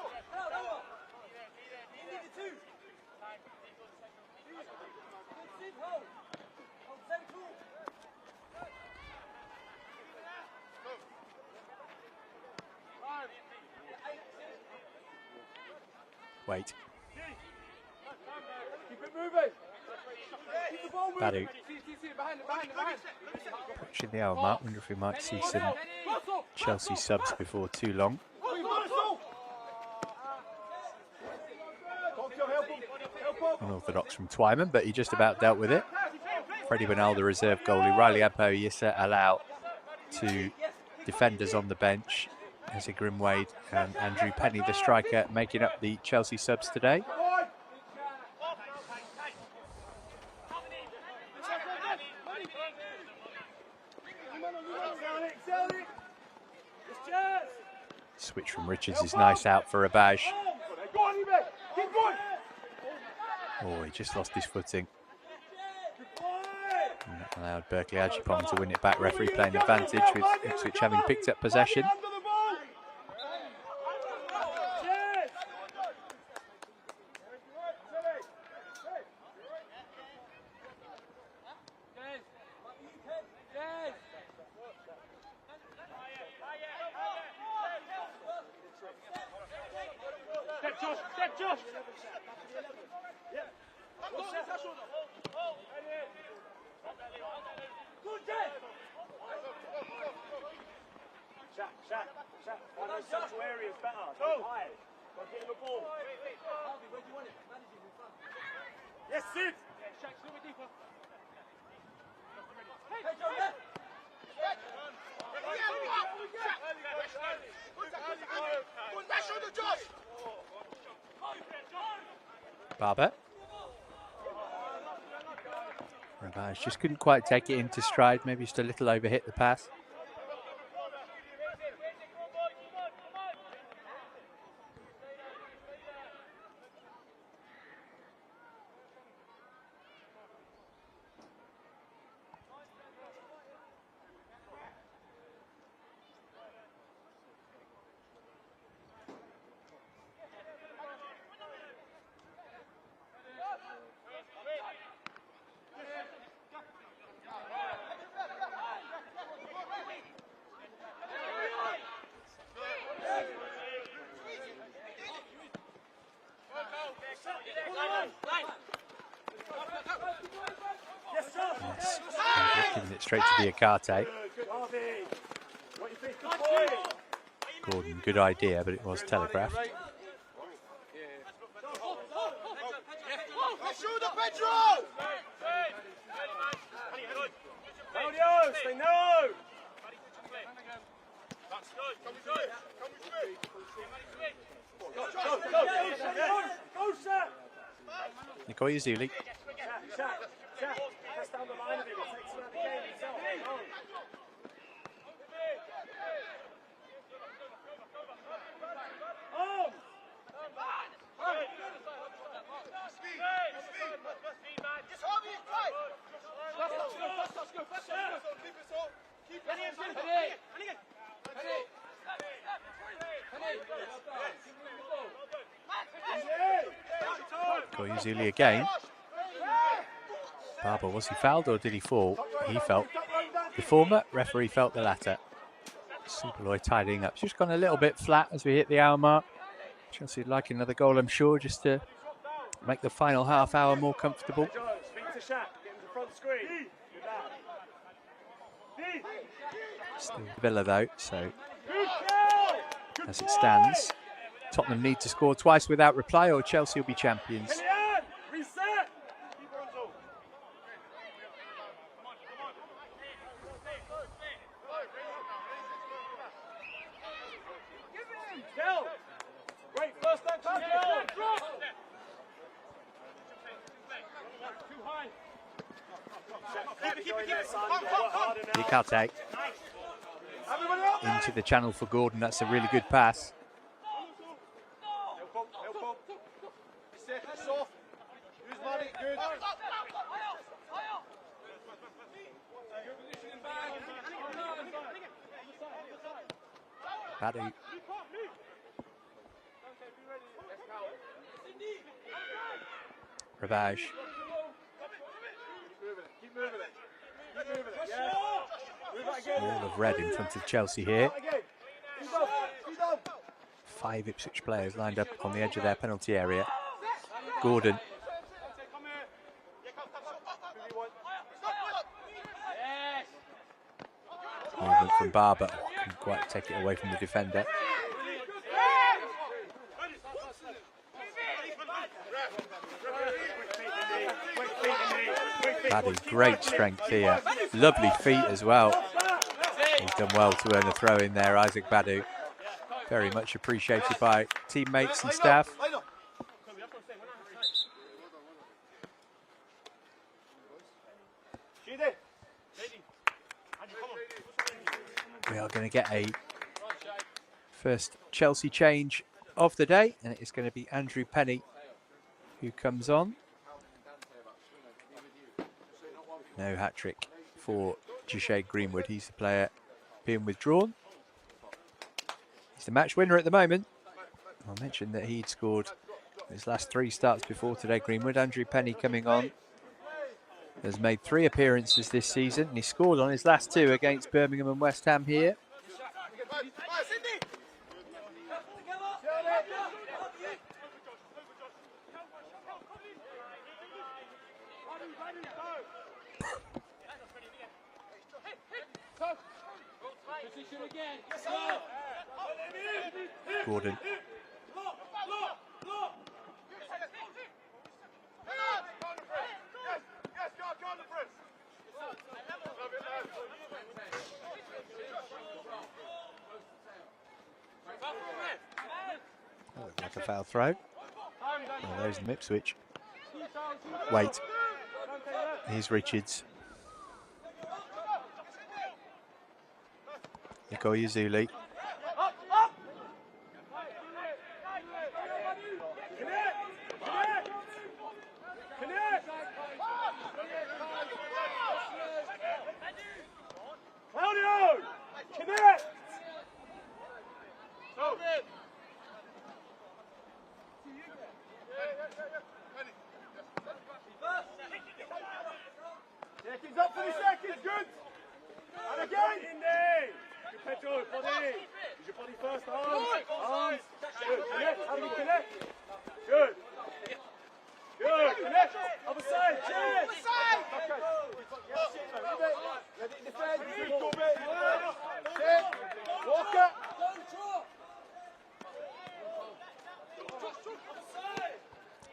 Wait. Badu. Approaching the hour mark. Wonder if we might see some Chelsea subs before too long. Unorthodox from Twyman, but he just about dealt with it. Freddie Winall, the reserve goalie. Riley Abbo, Yissa Alau, two defenders on the bench. Ezra Grimwade and Andrew Penny, the striker, making up the Chelsea subs today. Switch from Richards is nice out for Abaj. Oh, he just lost his footing. And that allowed Berkeley Ajipong to win it back. Referee playing advantage with Ipswich having picked up possession. Barber. Rabaj just couldn't quite take it into stride, maybe just a little overhit the pass. Giving it straight to Diakate. Gordon, good idea, but it was telegraphed. Nikoya Zuli. Zuli again. Barber, was he fouled or did he fall? He felt the former, referee felt the latter. Superloy tidying up. It's just gone a little bit flat as we hit the hour mark. Chelsea would like another goal, I'm sure, just to make the final half hour more comfortable. Still Villa though, so as it stands, Tottenham need to score twice without reply or Chelsea will be champions. Diakate into the channel for Gordon. That's a really good pass. Badu. Ravage. All of red in front of Chelsea here. 5 Ipswich players lined up on the edge of their penalty area. Gordon. Movement from Barber. Couldn't quite take it away from the defender. Badu, great strength here. Lovely feet as well. He's done well to earn a throw in there, Isaac Badu. Very much appreciated by teammates and staff. We are going to get a first Chelsea change of the day, and it's going to be Andrew Penny who comes on. No hat-trick for Jashade Greenwood. He's the player being withdrawn. He's the match winner at the moment. I mentioned that he'd scored his last 3 starts before today, Greenwood. Andrew Penny coming on. Has made 3 appearances this season, and he scored on his last 2 against Birmingham and West Ham here. Gordon. That looked like a foul throw. One of those in Ipswich. Wait. Here's Richards. Ikoyi Zuli. Seconds up for the seconds, good. And again. Good petrol, body. Use your body first, arms. Good, connect, how do you connect? Good. Good, connect. Other side, cheers. Other side. Okay. Let it defend. Good, bit. Sit. Walker.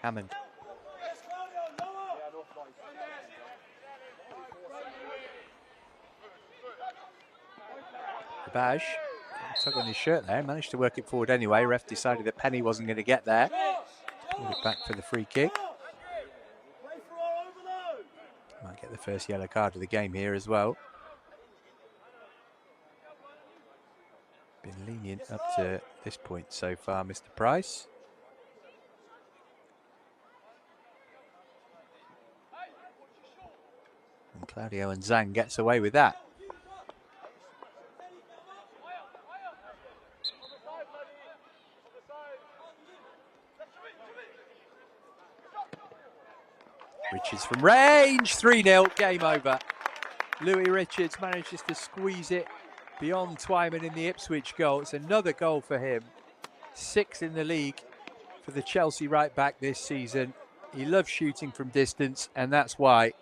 Hammond. Ravage, tug on his shirt there, managed to work it forward anyway. Ref decided that Penny wasn't going to get there. Pulled it back for the free kick. Might get the first yellow card of the game here as well. Been lenient up to this point so far, Mr. Price. And Claudio and Zhang gets away with that. Richards from range, 3-0, game over. Louis Richards manages to squeeze it beyond Twyman in the Ipswich goal. It's another goal for him. 6 in the league for the Chelsea right back this season. He loves shooting from distance, and that's why.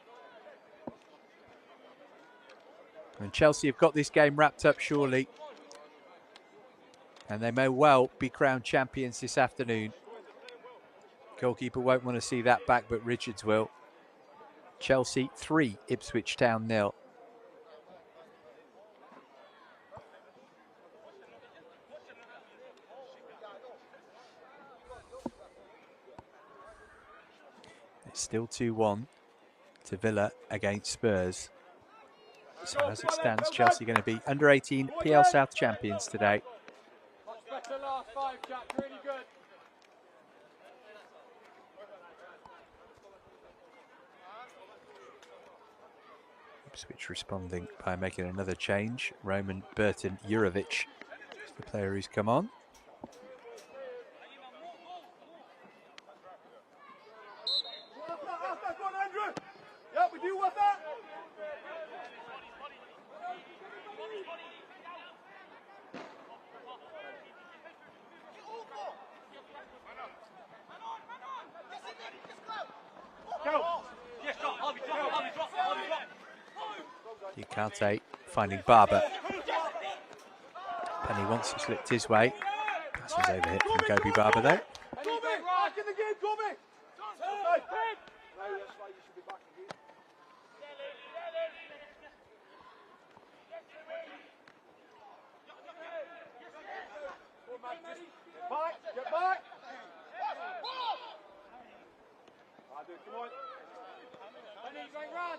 And Chelsea have got this game wrapped up surely. And they may well be crowned champions this afternoon. Goalkeeper won't want to see that back, but Richards will. Chelsea 3, Ipswich Town 0. It's still 2-1 to Villa against Spurs. So as it stands, Chelsea going to be under-18 PL South champions today. Much better last 5, Jack, really good. Ipswich responding by making another change. Roman Burton Jurovic is the player who's come on. Yeah, we deal with that. Ducarte finding Barber. Penny wants it slipped his way. That's his overhit from Gobi Barber though. Back in the game, Gobi. Back, get back. Come on. Run.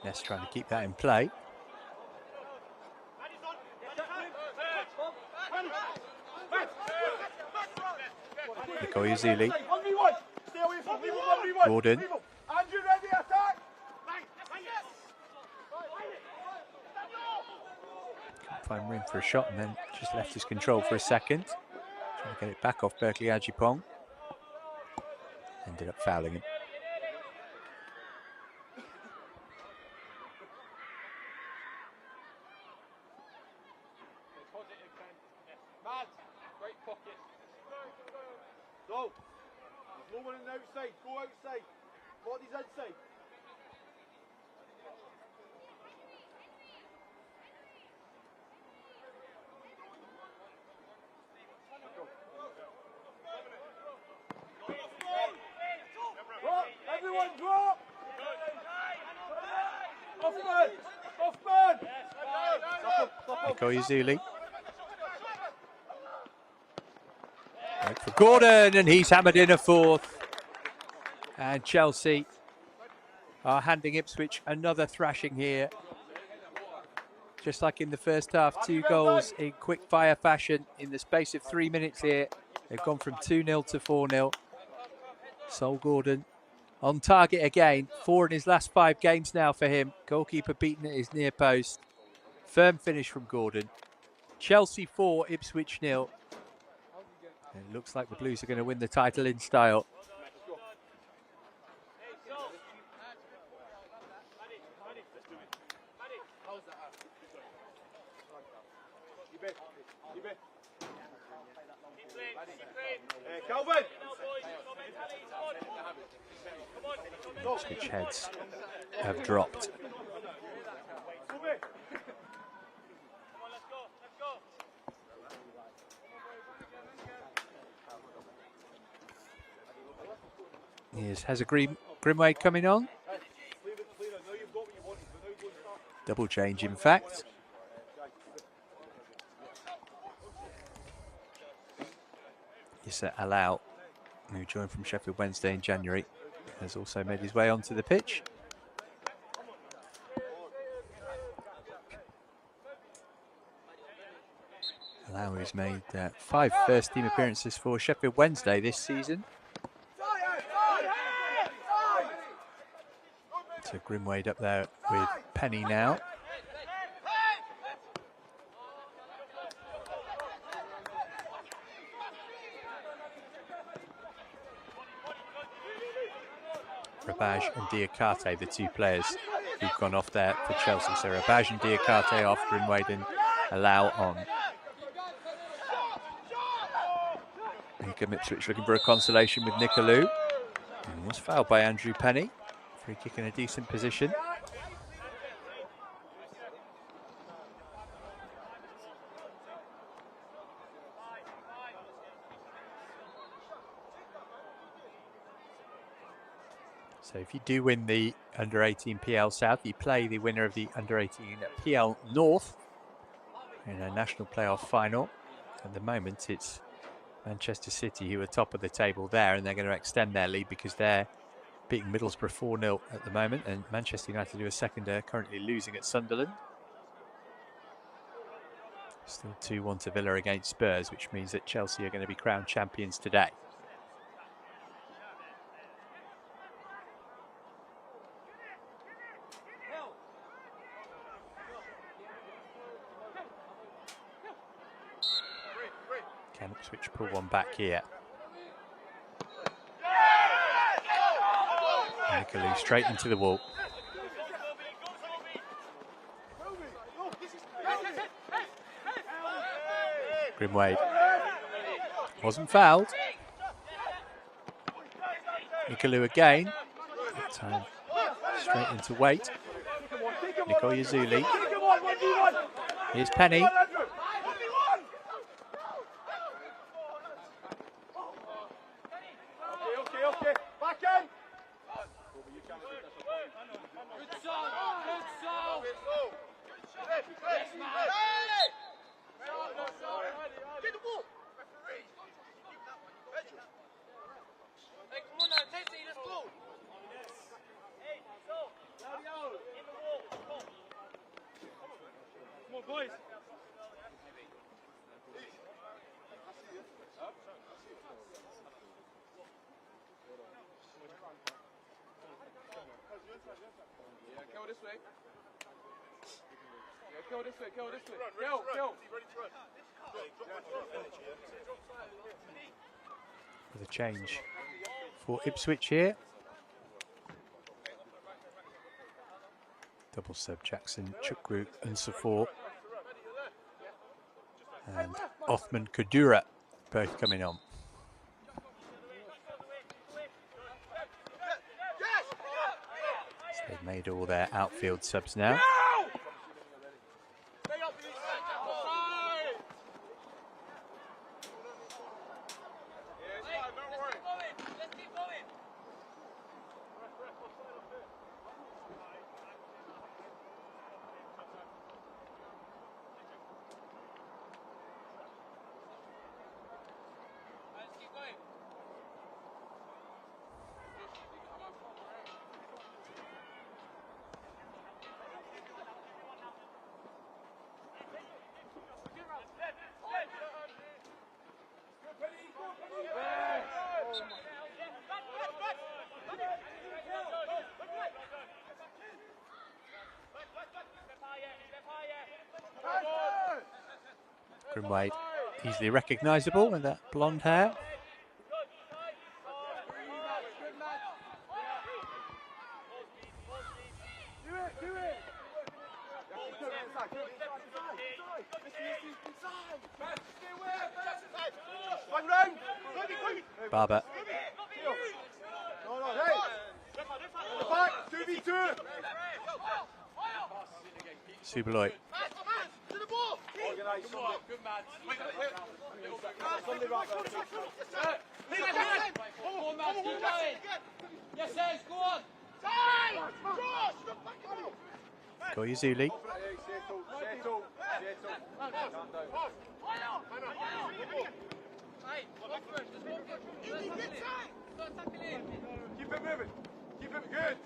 Yes, trying to keep that in play. Nikoyazuli. Gordon. Can't find room for a shot and then just left his control for a second. Trying to get it back off Berkeley Ajipong. Ended up fouling him. Go. There's no one on the outside. Go outside. Body's inside. Drop. Everyone drop. Off man. Nikoyazuli. Right for Gordon, and he's hammered in a fourth. And Chelsea are handing Ipswich another thrashing here. Just like in the first half, 2 goals in quick fire fashion in the space of 3 minutes here. They've gone from 2-0 to 4-0. Sol Gordon on target again. 4 in his last 5 games now for him. Goalkeeper beaten at his near post. Firm finish from Gordon. Chelsea 4, Ipswich 0. It looks like the Blues are going to win the title in style. Ipswich heads have dropped. Has a Grimway coming on. Double change, in fact. Issa Alau, who joined from Sheffield Wednesday in January, has also made his way onto the pitch. Alau has made 5 first-team appearances for Sheffield Wednesday this season. So Grimwade up there with Penny now. Rabaj and Diakate, the 2 players who've gone off there for Chelsea. So Rabaj and Diakate off, Grimwade and Alau on. Here come Ipswich looking for a consolation with Nicolou. And was fouled by Andrew Penny. Free kick in a decent position. So if you do win the Under-18 PL South, you play the winner of the Under-18 PL North in a national playoff final. At the moment, it's Manchester City, who are top of the table there, and they're going to extend their lead because they're beating Middlesbrough 4-0 at the moment, and Manchester United, who are second, are currently losing at Sunderland. Still 2-1 to Villa against Spurs, which means that Chelsea are going to be crowned champions today. Can Ipswich pull one back here? Nicolou straight into the wall. Grimwade wasn't fouled. Nicolou again. That time straight into Waite. Nicole Yazuli. Here's Penny. With a change for Ipswich here. Double sub Jackson, Chukwu and Safor. And Othman Kadura both coming on. So they've made all their outfield subs now. Grimwade easily recognisable with that blonde hair. Barber. Subaloy. Koyazuli. Keep it moving. Keep it good.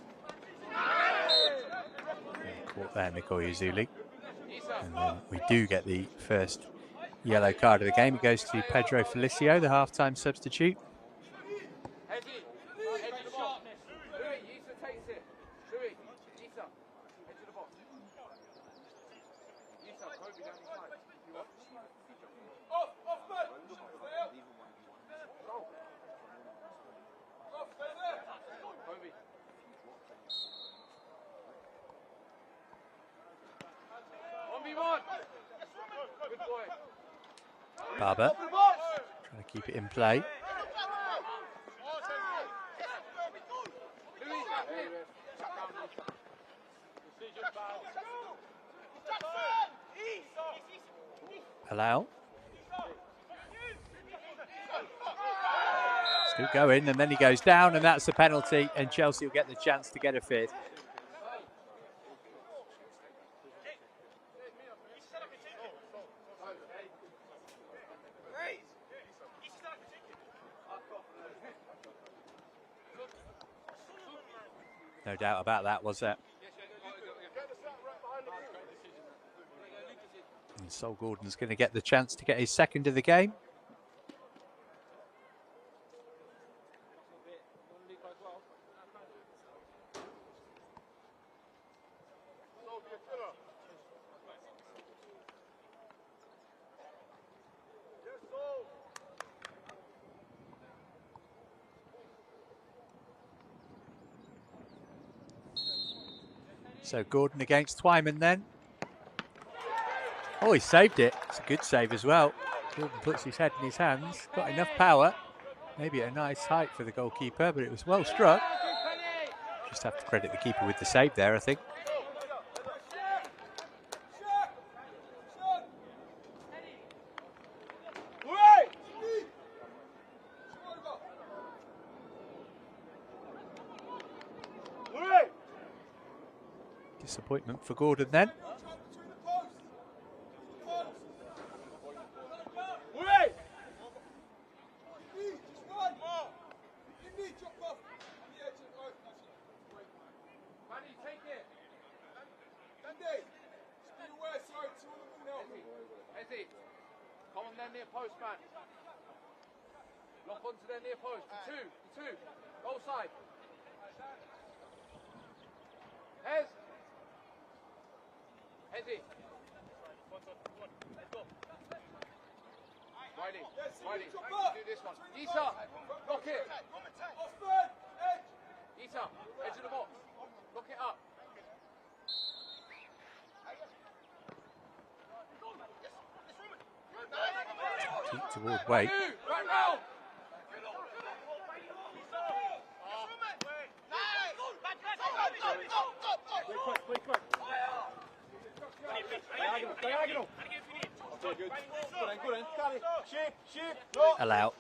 Caught there, Koyazuli. And then we do get the first yellow card of the game. It goes to Pedro Felicio, the half-time substitute. Barber trying to keep it in play. Allow. Still going, and then he goes down, and that's a penalty, and Chelsea will get the chance to get a fifth. No doubt about that, was there? And Sol Gordon's going to get the chance to get his second of the game. So Gordon against Twyman then. Oh, he saved it. It's a good save as well. Gordon puts his head in his hands. Got enough power. Maybe at a nice height for the goalkeeper, but it was well struck. Just have to credit the keeper with the save there, I think. Disappointment for Gordon then. Come on then near post, man. Lock onto their near post. The two. Goal side. Hezzy. Riley. Do this one. Issa. Lock it. Issa. Edge of the box. Lock it up. Keep toward Wade. Diagonal. Good in. Carry. Shape. Allow.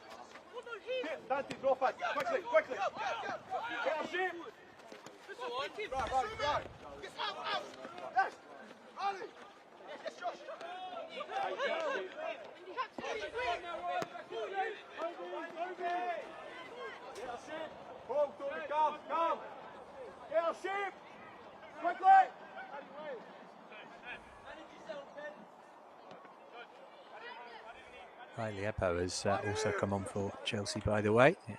Dante, drop it. Quickly. Get a shape. Right. Yes. Ali. Yes, Josh. Get a shape. Hold, Tony. Calm. Get a shape. Quickly. Riley Ebbo has also come on for Chelsea, by the way. Yeah.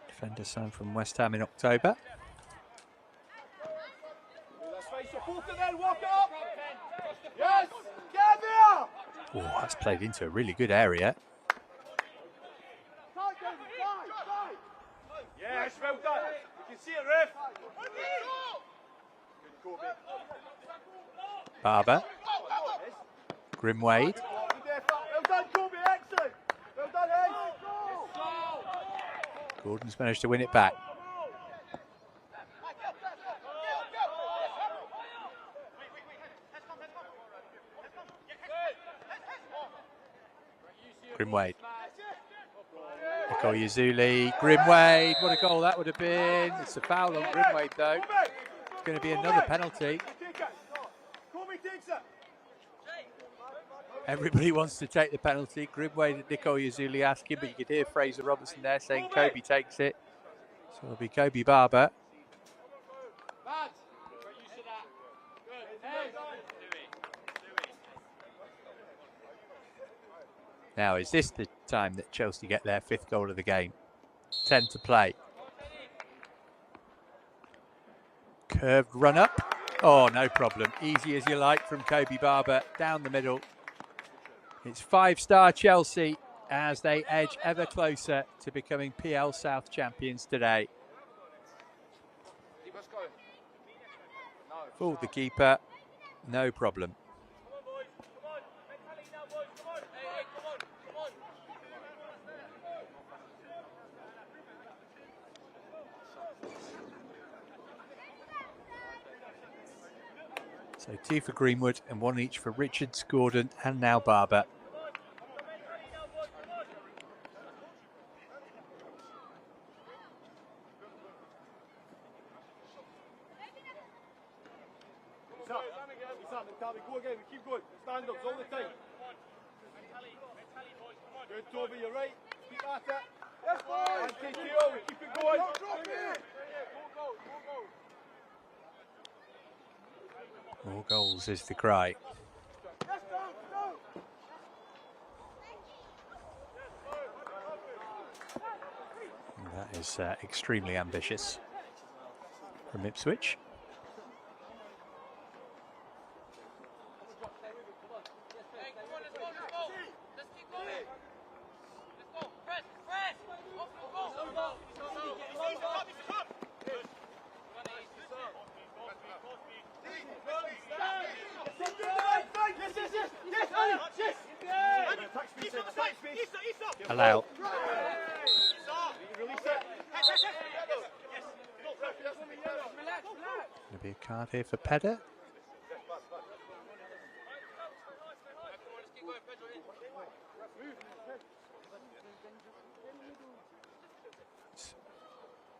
Defender signed from West Ham in October. Yes, get there! Oh, that's played into a really good area. Yes, well done. You can see it, ref. Barber. Grimwade. Well done, Kobe. Excellent. Well done, Hayes. Gordon's managed to win it back. Grimwade. Ikoyazuli. Grimwade. What a goal that would have been. It's a foul on Grimwade though. It's going to be another penalty. Everybody wants to take the penalty. Grimwade and Ikoyazuli asking, but you could hear Fraser Robertson there saying Kobe takes it. So it'll be Kobe Barber. Now, is this the time that Chelsea get their 5th goal of the game? 10 to play. Curved run up. Oh, no problem. Easy as you like from Kobe Barber down the middle. It's 5-star Chelsea as they edge ever closer to becoming PL South champions today. Fooled the keeper. No problem. So 2 for Greenwood and 1 each for Richards, Gordon and now Barber. Go again, we keep going. Stand-ups all the time. Good, Toby, you're right. Keep at it. Yes, boy. And TTO, we keep it going. Drop it. Go. More goals is the cry. And that is extremely ambitious from Ipswich. Allow. Going to be a card here for Pedder.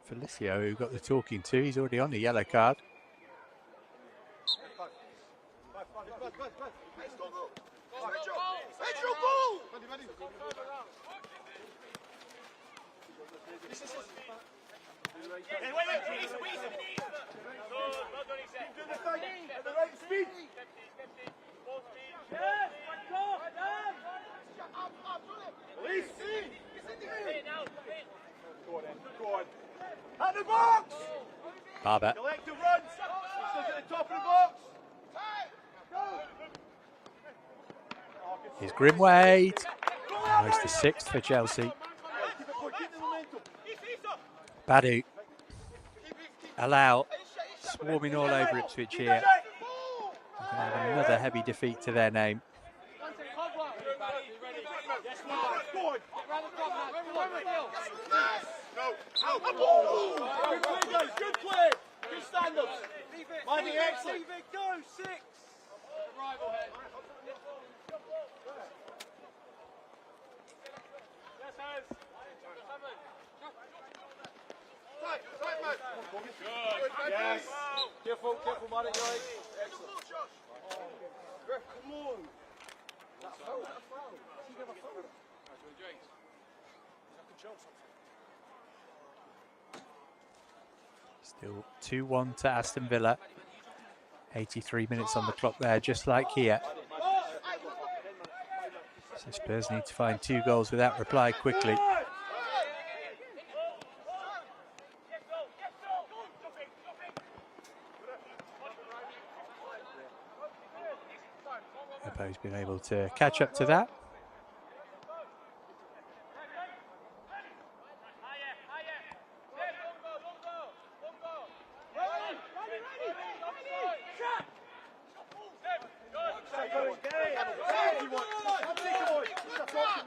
Felicio, who got the talking to, he's already on the yellow card. At the box! Barber. Collective runs! Still at the top of the box! Here's Grimwade. Almost the 6th for Chelsea. Badu. Allow. Swarming all over Ipswich here. Have another heavy defeat to their name. Good play! Good stand-ups! Mighty excellent! Go! 6! Yes! Careful, Marty, guys! Excellent! Come on! That's a foul! He never fouled. Still 2-1 to Aston Villa. 83 minutes on the clock there, just like here. So Spurs need to find 2 goals without reply quickly. Hippo's been able to catch up to that.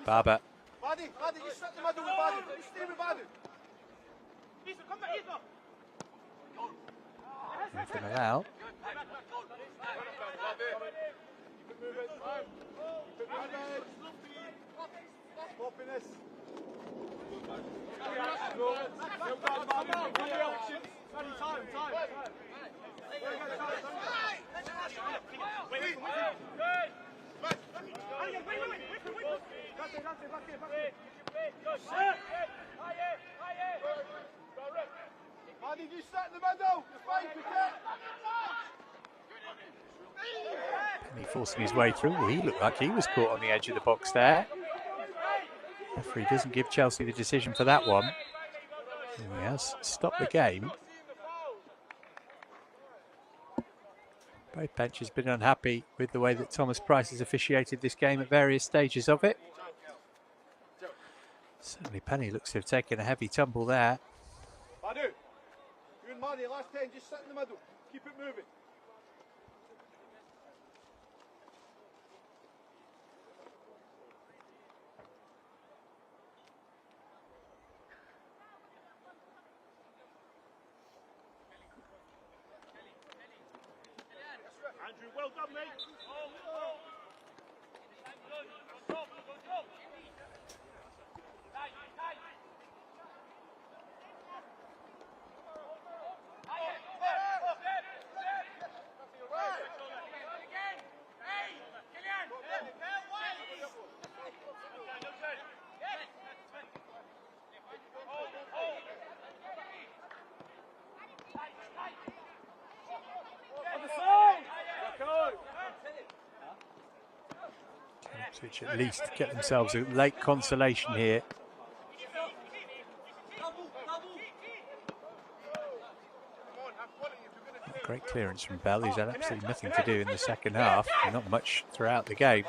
Barber. Buddy, you sit in the middle with Buddy. You stay with Buddy. Nothing allowed. Sloppiness. Buddy, you sit in the middle. You're fine, Penny forcing his way through. Well, he looked like he was caught on the edge of the box there. Referee doesn't give Chelsea the decision for that one. He has stopped the game. Both benches have been unhappy with the way that Thomas Price has officiated this game at various stages of it. Certainly Penny looks to have taken a heavy tumble there. Badu, you and Marty, last 10, just sit in the middle. Keep it moving. Andrew, well done, mate. Ipswich at least get themselves a late consolation here. Great clearance from Bell, who's had absolutely nothing to do in the second half. Not much throughout the game.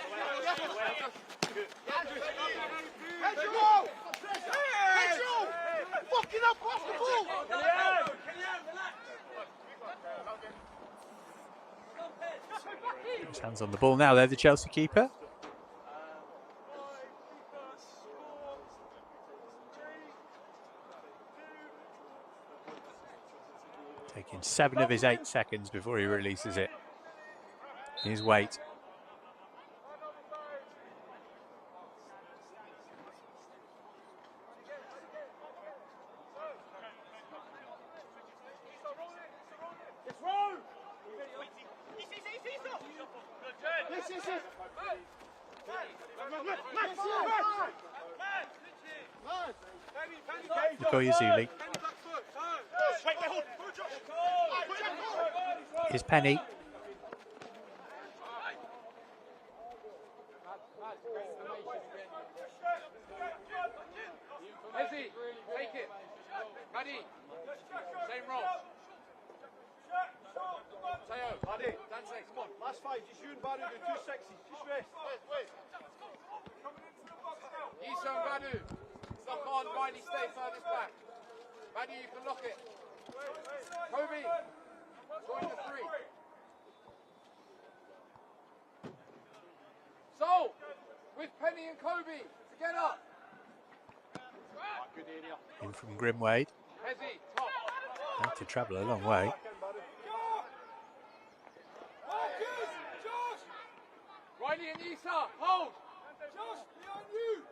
His hands on the ball now, they're the Chelsea keeper. Taking 7 of his 8 seconds before he releases it. His weight. Yazuli. Here's Penny. Ezzy, take it. Paddy, same role. Tayo, Paddy, Dante, come on. Last 5, just you and Badu do 2 sexy. Just rest. Wait. Issa and Badu, lock on, Riley, stay furthest back. Badu, you can lock it. Kobe, join the 3. Sol, with Penny and Kobe, together. In from Grimwade. Had to travel a long way. Riley and Issa, hold. Josh, behind you.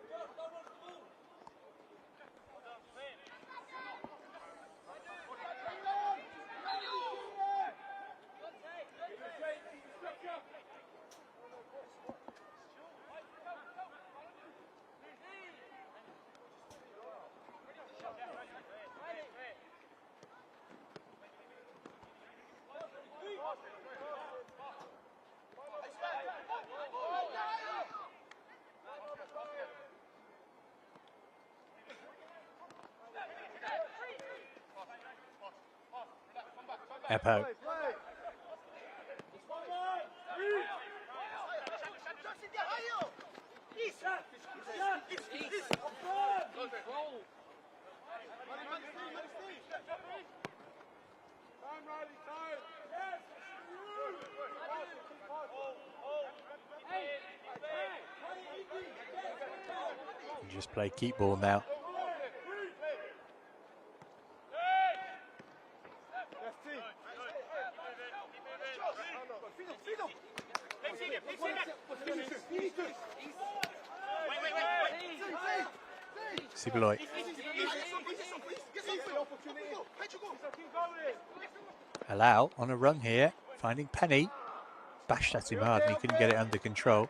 Eppo. Just play keep ball now. Sibeloy. Allow on a run here, finding Penny. Bashed at him hard and he couldn't get it under control.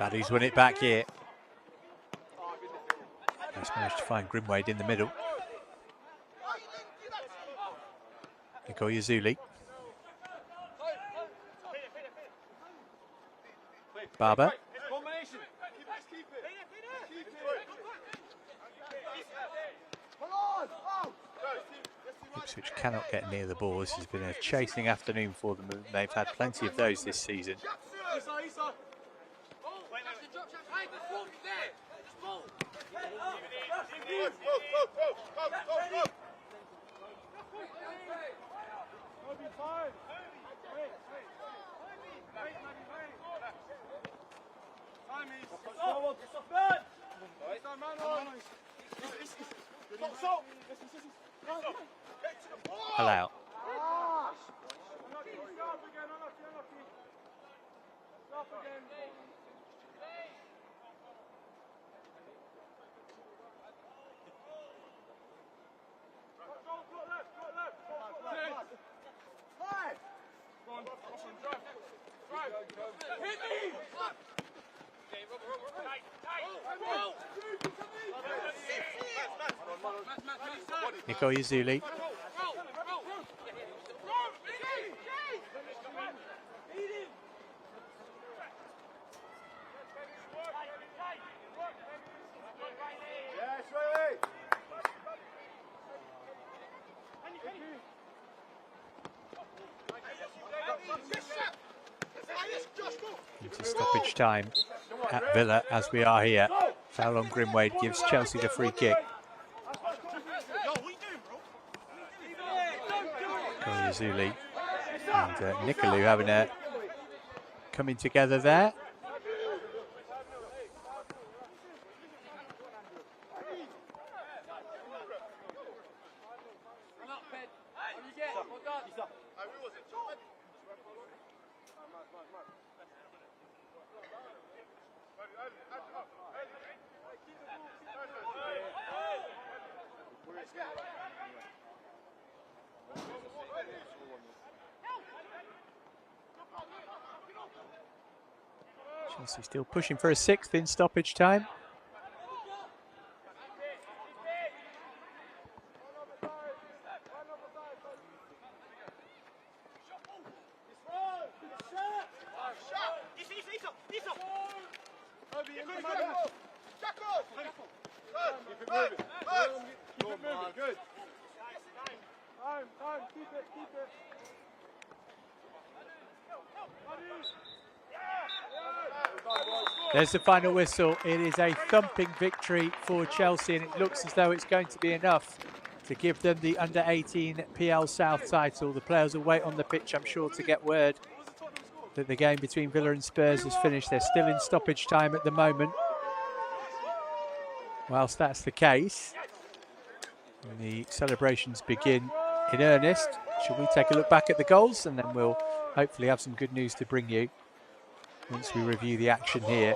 Baddy's won it back here. He's managed to find Grimwade in the middle. Yazuli. Barber. Ipswich cannot get near the ball. This has been a chasing afternoon for them, and they've had plenty of those this season. Allow. Nico Yazuli. Into stoppage time at Villa as we are here. Foul on Grimwade gives Chelsea the free kick. Yazuli and Nicolou having a coming together there. Chelsea still pushing for a 6th in stoppage time. There's the final whistle. It is a thumping victory for Chelsea, and it looks as though it's going to be enough to give them the under-18 PL South title. The players will wait on the pitch, I'm sure, to get word that the game between Villa and Spurs is finished. They're still in stoppage time at the moment. Whilst that's the case, and the celebrations begin in earnest, shall we take a look back at the goals, and then we'll hopefully have some good news to bring you once we review the action here